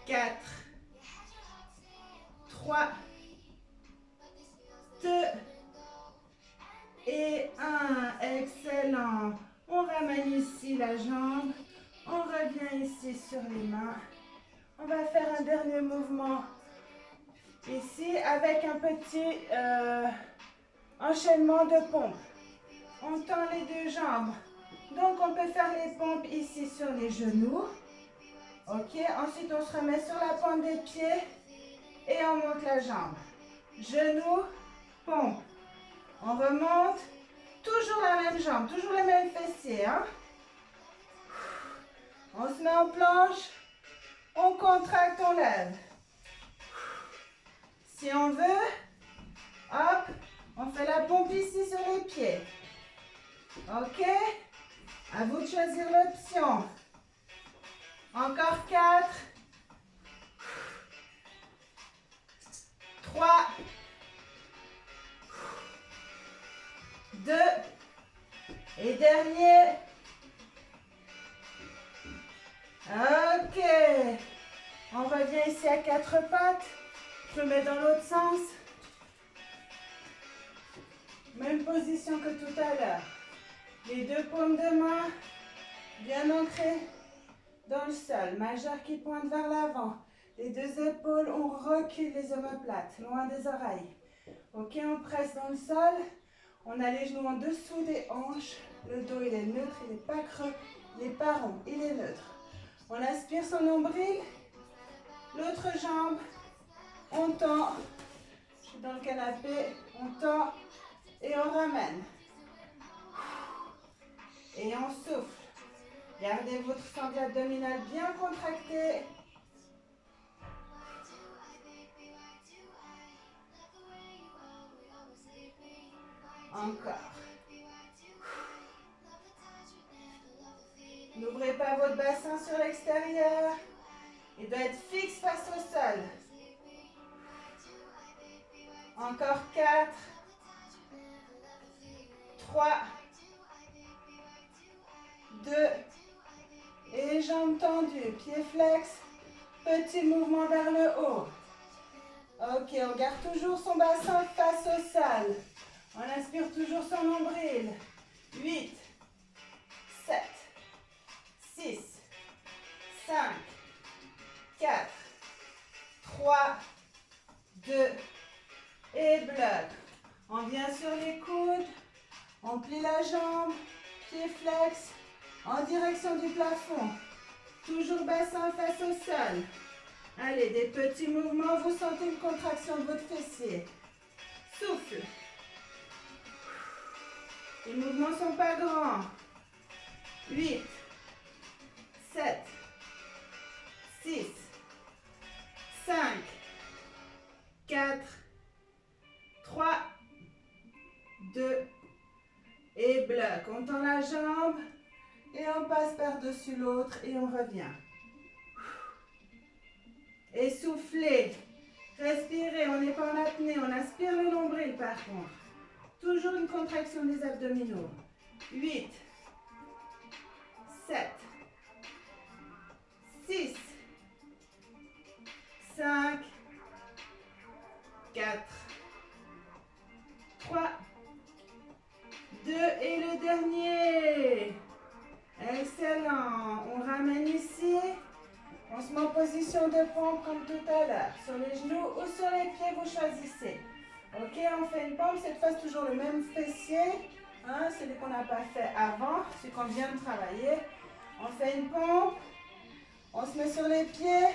4, 3, 2 et 1. Excellent. On ramène ici la jambe. On revient ici sur les mains. On va faire un dernier mouvement ici avec un petit enchaînement de pompes. On tend les deux jambes. Donc, on peut faire les pompes ici sur les genoux. Ok, ensuite, on se remet sur la pointe des pieds et on monte la jambe. Genoux, pompe. On remonte. Toujours la même jambe, toujours le même fessier. Hein? On se met en planche. On contracte, on lève. Si on veut, hop, on fait la pompe ici sur les pieds. Ok? À vous de choisir l'option. Encore 4. 3. 2. Et dernier. Ok. On revient ici à 4 pattes. Je me mets dans l'autre sens. Même position que tout à l'heure. Les deux paumes de main bien ancrées dans le sol. Majeur qui pointe vers l'avant. Les deux épaules, on recule les omoplates, loin des oreilles. Ok, on presse dans le sol. On a les genoux en dessous des hanches. Le dos, il est neutre, il n'est pas creux. Il n'est pas rond, il est neutre. On aspire son nombril. L'autre jambe, on tend. Je suis dans le canapé. On tend et on ramène. Et on souffle. Gardez votre sangle abdominale bien contractée. Encore. N'ouvrez pas votre bassin sur l'extérieur. Il doit être fixe face au sol. Encore 4. 3. 2. Et jambes tendues. Pieds flex. Petit mouvement vers le haut. Ok, on garde toujours son bassin face au sol. On inspire toujours son nombril. 8, 7, 6, 5, 4, 3, 2 et bloc. On vient sur les coudes. On plie la jambe. Pied flex en direction du plafond. Toujours bassin face au sol. Allez, des petits mouvements. Vous sentez une contraction de votre fessier. Souffle. Les mouvements ne sont pas grands. 8, 7, 6, 5, 4, 3, 2 et bloc. On tend la jambe et on passe par-dessus l'autre et on revient. Et soufflez. Respirez, on n'est pas en apnée, on aspire le nombril par contre. Toujours une contraction des abdominaux. 8, 7, 6, 5, 4, 3, 2 et le dernier. Excellent. On ramène ici. On se met en position de pompe comme tout à l'heure. Sur les genoux ou sur les pieds, vous choisissez. Ok, on fait une pompe. Cette fois, toujours le même fessier. Hein, celui qu'on n'a pas fait avant, celui qu'on vient de travailler. On fait une pompe. On se met sur les pieds.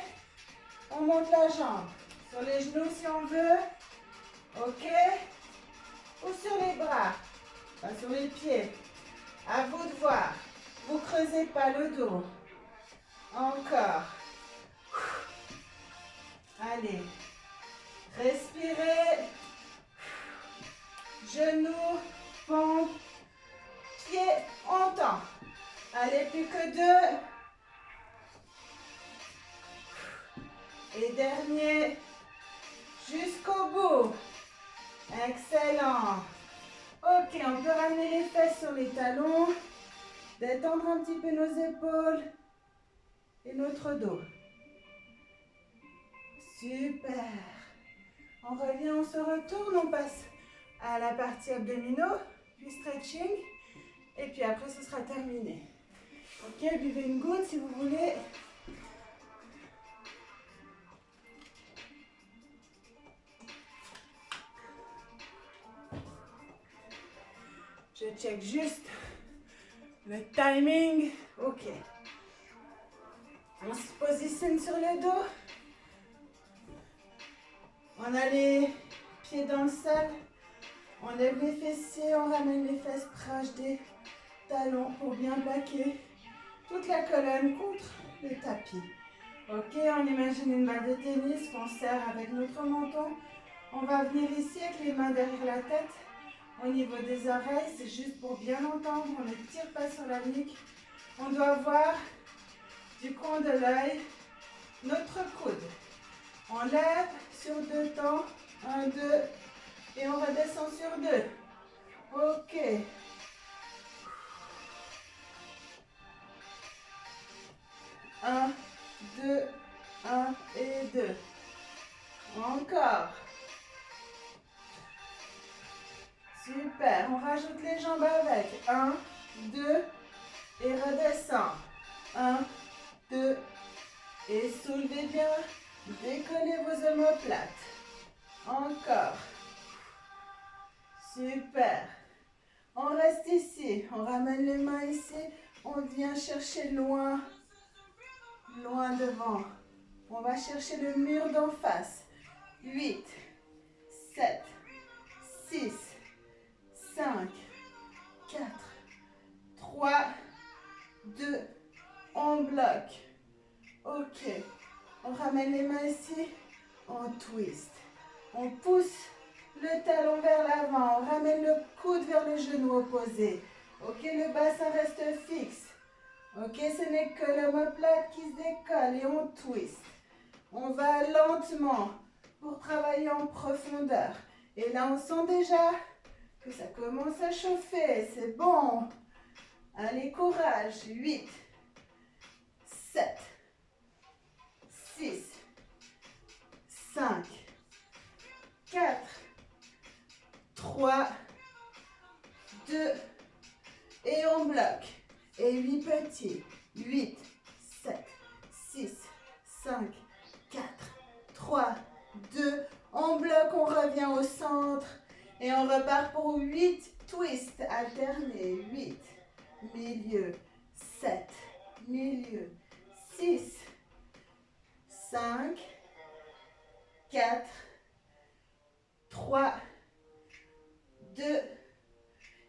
On monte la jambe. Sur les genoux si on veut. Ok. Ou sur les bras. Pas sur les pieds. À vous de voir. Vous creusez pas le dos. Encore. Allez. Respirez. Genoux, pompe, pieds, on tend. Allez, plus que 2. Et dernier. Jusqu'au bout. Excellent. Ok, on peut ramener les fesses sur les talons. Détendre un petit peu nos épaules et notre dos. Super. On revient, on se retourne, on passe à la partie abdominaux, puis stretching. Et puis après, ce sera terminé. Ok, buvez une goutte si vous voulez. Je check juste Le timing, ok. On se positionne sur le dos. On a les pieds dans le sol. On lève les fessiers, on ramène les fesses proches des talons pour bien plaquer toute la colonne contre le tapis. Ok, on imagine une balle de tennis qu'on serre avec notre menton. On va venir ici avec les mains derrière la tête. Au niveau des oreilles, c'est juste pour bien entendre. On ne tire pas sur la nuque. On doit voir du coin de l'œil notre coude. On lève sur 2 temps. 1, 2. Et on redescend sur 2. Ok. 1, 2, 1 et 2. Encore. Super. On rajoute les jambes avec. 1, 2 et redescend. 1, 2 et soulevez bien. Décollez vos omoplates. Encore. Super. On reste ici. On ramène les mains ici. On vient chercher loin. Loin devant. On va chercher le mur d'en face. 8, 7, 6, 5, 4, 3, 2, on bloque. Ok. On ramène les mains ici. On twist. On pousse le talon vers l'avant. On ramène le coude vers le genou opposé. Ok, le bassin reste fixe. Ok, ce n'est que l'omoplate qui se décolle et on twist. On va lentement pour travailler en profondeur. Et là, on sent déjà que ça commence à chauffer. C'est bon. Allez, courage. 8, 7, 6, 5, 4, 3, 2, et on bloque. Et 8 petits. 8, 7, 6, 5, 4, 3, 2. On bloque, on revient au centre. Et on repart pour 8 twists alternés. 8, milieu, 7, milieu, 6, 5, 4, 3, 2,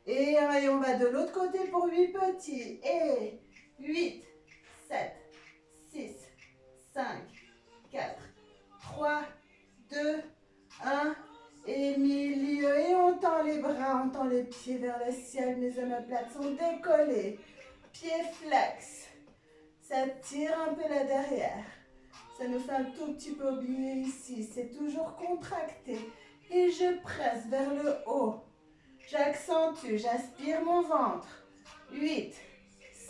et on va de l'autre côté pour 8 petits. Et 8, 7, 6, 5, 4, 3, 2, 1. Et milieu. Et on tend les bras, on tend les pieds vers le ciel. Mes omoplates sont décollés. Pieds flex. Ça tire un peu là derrière. Ça nous fait un tout petit peu oublier ici. C'est toujours contracté. Et je presse vers le haut. J'accentue, j'aspire mon ventre. 8,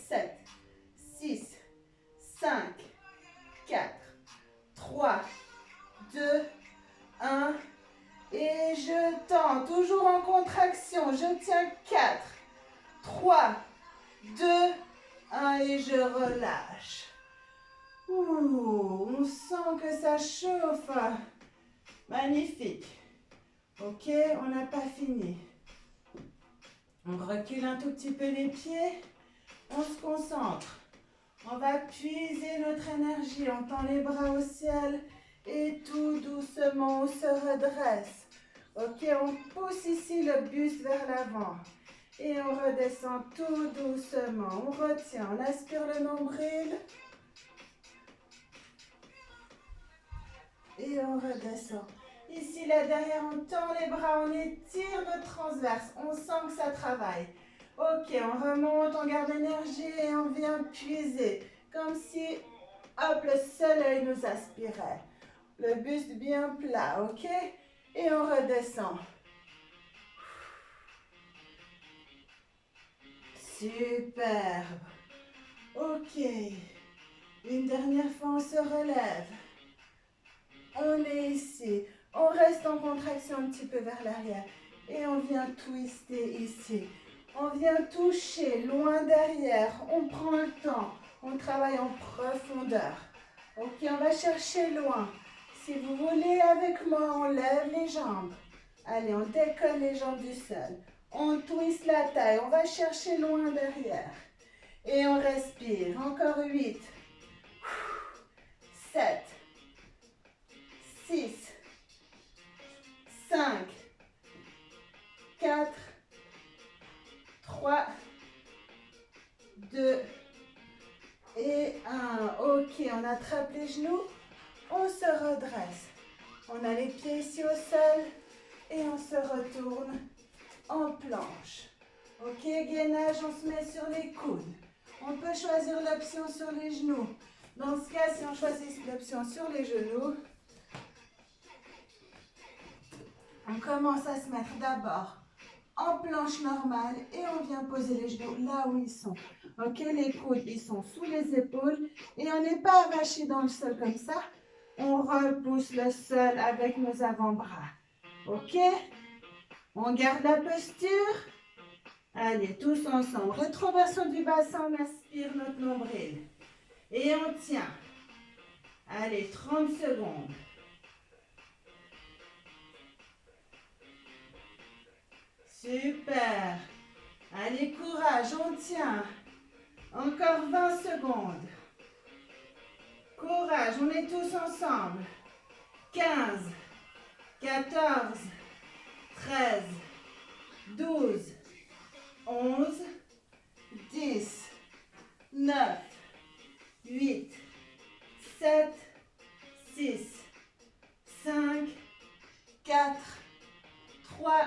7, 6, 5, 4, 3, 2, 1. Et je tends, toujours en contraction. Je tiens 4, 3, 2, 1 et je relâche. Ouh, on sent que ça chauffe. Magnifique. Ok, on n'a pas fini. On recule un tout petit peu les pieds. On se concentre. On va puiser notre énergie. On tend les bras au ciel. Et tout doucement, on se redresse. Ok, on pousse ici le buste vers l'avant. Et on redescend tout doucement. On retient, on aspire le nombril. Et on redescend. Ici, là derrière, on tend les bras, on étire notre transverse. On sent que ça travaille. Ok, on remonte, on garde l'énergie et on vient puiser. Comme si, hop, le soleil nous aspirait. Le buste bien plat, ok? Et on redescend. Superbe. Ok. Une dernière fois, on se relève. On est ici. On reste en contraction un petit peu vers l'arrière. Et on vient twister ici. On vient toucher loin derrière. On prend le temps. On travaille en profondeur. Ok, on va chercher loin. Si vous voulez, avec moi, on lève les jambes. Allez, on décolle les jambes du sol. On twist la taille. On va chercher loin derrière. Et on respire. Encore 8, 7, 6, 5, 4, 3, 2 et 1. Ok, on attrape les genoux, on se redresse. On a les pieds ici au sol et on se retourne en planche. Ok, gainage, on se met sur les coudes. On peut choisir l'option sur les genoux. Dans ce cas, si on choisit l'option sur les genoux, on commence à se mettre d'abord en planche normale et on vient poser les genoux là où ils sont. Ok, les coudes, ils sont sous les épaules et on n'est pas avachi dans le sol comme ça. On repousse le sol avec nos avant-bras. Ok, on garde la posture. Allez, tous ensemble. Rétroversion du bassin, on aspire notre nombril. Et on tient. Allez, 30 secondes. Super. Allez, courage, on tient. Encore 20 secondes. Courage, on est tous ensemble. 15, 14, 13, 12, 11, 10, 9, 8, 7, 6, 5, 4, 3,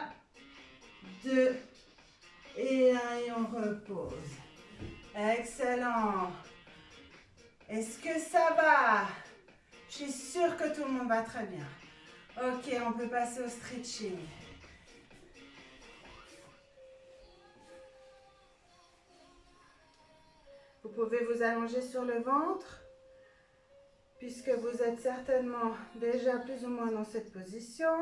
2 et 1 et on repose. Excellent. Est-ce que ça va? Je suis sûre que tout le monde va très bien. Ok, on peut passer au stretching. Vous pouvez vous allonger sur le ventre, puisque vous êtes certainement déjà plus ou moins dans cette position.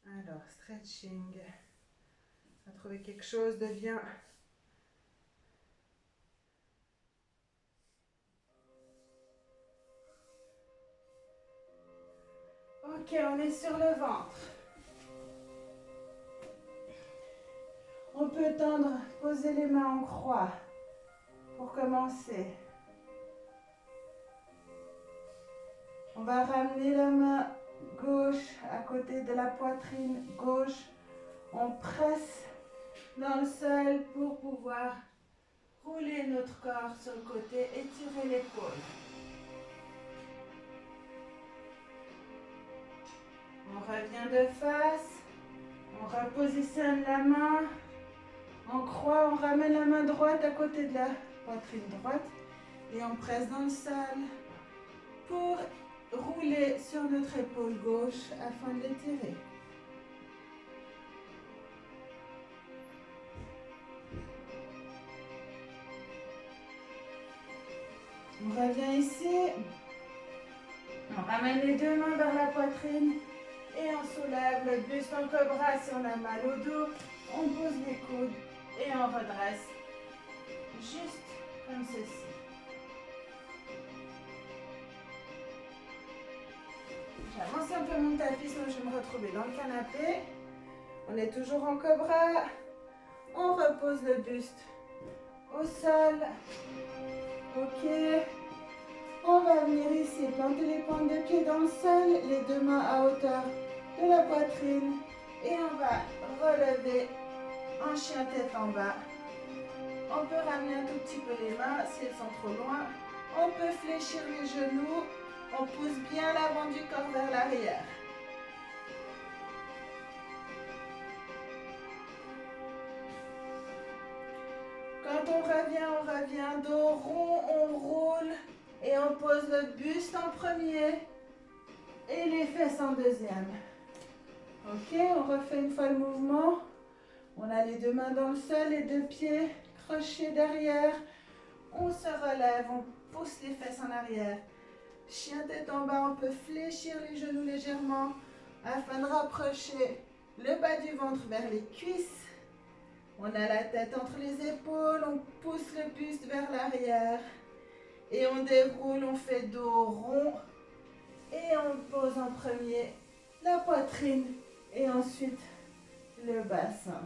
Alors, stretching. On va trouver quelque chose de bien. Ok, on est sur le ventre. On peut tendre, poser les mains en croix pour commencer. On va ramener la main gauche à côté de la poitrine gauche. On presse dans le sol pour pouvoir rouler notre corps sur le côté, étirer l'épaule. On revient de face, on repositionne la main. En croix, on ramène la main droite à côté de la poitrine droite et on presse dans le sol pour rouler sur notre épaule gauche afin de l'étirer. On revient ici, on ramène les deux mains vers la poitrine et on soulève le buste en cobra si on a mal au dos. On pose les coudes et on redresse juste comme ceci. J'avance un peu mon tapis, sinon je vais me retrouver dans le canapé. On est toujours en cobra. On repose le buste au sol. Ok. On va venir ici, planter les pointes de pied dans le sol, les deux mains à hauteur de la poitrine. Et on va relever en chien tête en bas. On peut ramener un tout petit peu les mains si elles sont trop loin. On peut fléchir les genoux. On pousse bien l'avant du corps vers l'arrière. Quand on revient dos rond, on roule et on pose le buste en premier et les fesses en deuxième. Ok, on refait une fois le mouvement. On a les deux mains dans le sol, les deux pieds crochés derrière. On se relève, on pousse les fesses en arrière. Chien tête en bas, on peut fléchir les genoux légèrement afin de rapprocher le bas du ventre vers les cuisses. On a la tête entre les épaules, on pousse le buste vers l'arrière et on déroule, on fait dos rond et on pose en premier la poitrine et ensuite le bassin.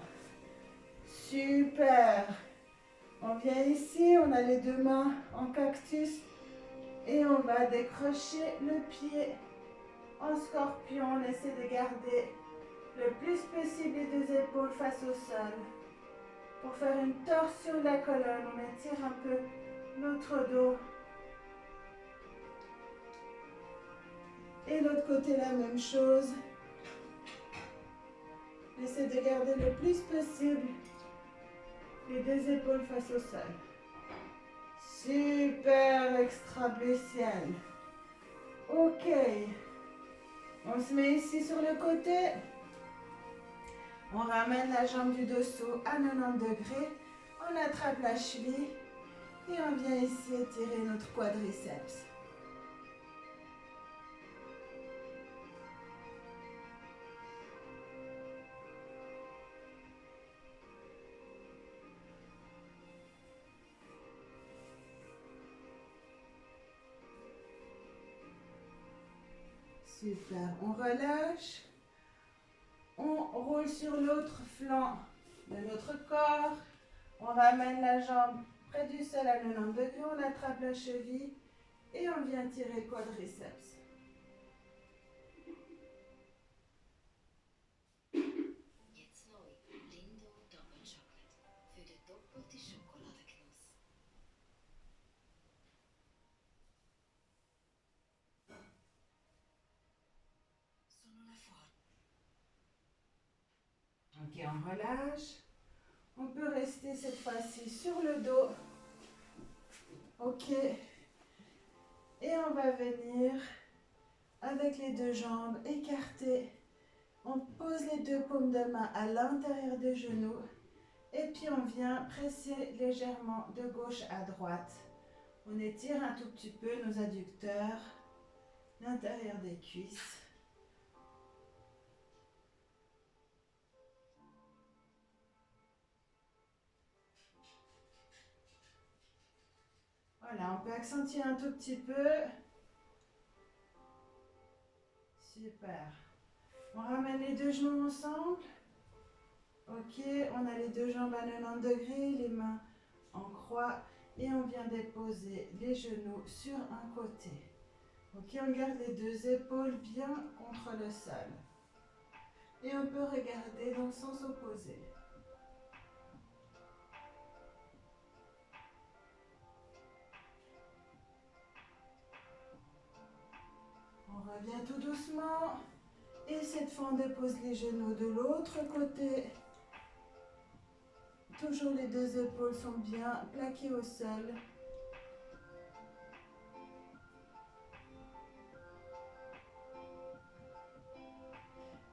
Super. On vient ici, on a les deux mains en cactus et on va décrocher le pied en scorpion. On essaie de garder le plus possible les deux épaules face au sol. Pour faire une torsion de la colonne, on étire un peu notre dos. Et l'autre côté, la même chose. Essaie de garder le plus possible les deux épaules face au sol. Super extra-blucial. Ok. On se met ici sur le côté. On ramène la jambe du dessous à 90 degrés. On attrape la cheville. Et on vient ici étirer notre quadriceps. Super. On relâche. On roule sur l'autre flanc de notre corps. On ramène la jambe près du sol à 90 degrés. On attrape la cheville et on vient tirer le quadriceps. Jetzt neu Lindo Double Chocolate für die doppelte Schokoladengenuss. Sono là fuori. Ok, on relâche. On peut rester cette fois-ci sur le dos. Ok. Et on va venir avec les deux jambes écartées. On pose les deux paumes de main à l'intérieur des genoux. Et puis on vient presser légèrement de gauche à droite. On étire un tout petit peu nos adducteurs, l'intérieur des cuisses. Voilà, on peut accentuer un tout petit peu. Super. On ramène les deux genoux ensemble. Ok, on a les deux jambes à 90 degrés, les mains en croix. Et on vient déposer les genoux sur un côté. Ok, on garde les deux épaules bien contre le sol. Et on peut regarder dans le sens opposé. On revient tout doucement. Et cette fois, on dépose les genoux de l'autre côté. Toujours les deux épaules sont bien plaquées au sol.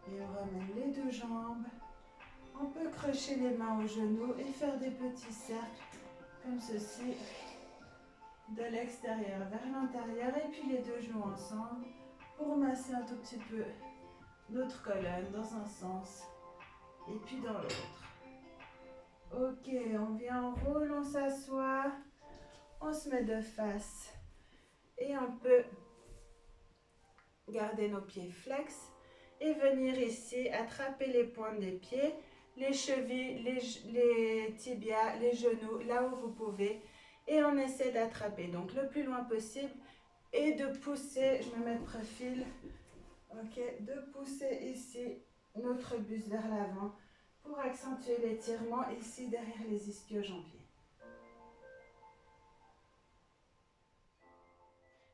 Et on ramène les deux jambes. On peut crocher les mains aux genoux et faire des petits cercles comme ceci. De l'extérieur vers l'intérieur et puis les deux genoux ensemble pour masser un tout petit peu notre colonne dans un sens et puis dans l'autre. Ok, on vient en roule, on s'assoit, on se met de face et on peut garder nos pieds flex et venir ici attraper les pointes des pieds, les chevilles, les tibias, les genoux, là où vous pouvez. Et on essaie d'attraper, donc le plus loin possible, et de pousser, je me mets de profil, ok, de pousser ici notre buste vers l'avant pour accentuer l'étirement ici derrière les ischio-jambiers.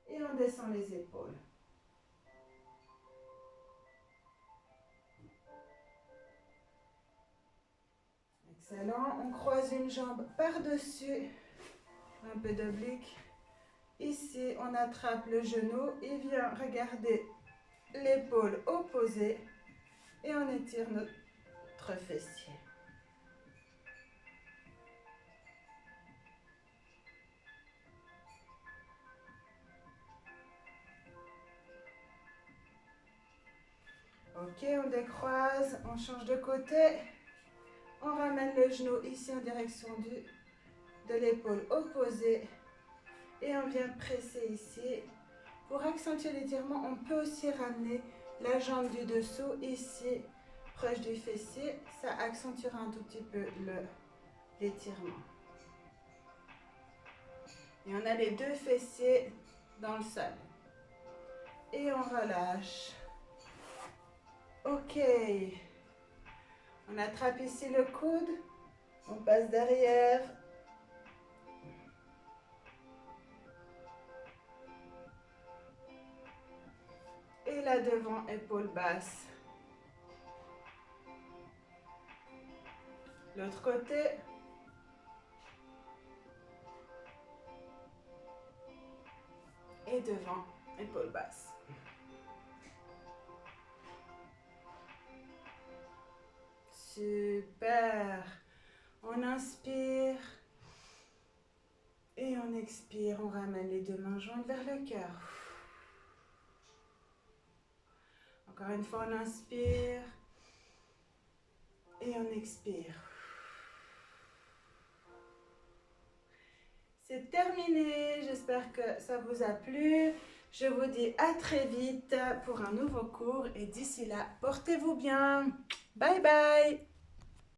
Et on descend les épaules. Excellent, on croise une jambe par-dessus. Un peu d'oblique. Ici, on attrape le genou et vient regarder l'épaule opposée et on étire notre fessier. Ok, on décroise, on change de côté. On ramène le genou ici en direction de l'épaule opposée et on vient presser ici. Pour accentuer l'étirement, on peut aussi ramener la jambe du dessous ici, proche du fessier. Ça accentuera un tout petit peu d'étirement. Et on a les deux fessiers dans le sol. Et on relâche. Ok. On attrape ici le coude. On passe derrière. Et là devant, épaule basse. L'autre côté. Et devant, épaule basse. Super. On inspire. Et on expire. On ramène les deux mains jointes vers le cœur. Encore une fois, on inspire. Et on expire. C'est terminé. J'espère que ça vous a plu. Je vous dis à très vite pour un nouveau cours. Et d'ici là, portez-vous bien. Bye bye.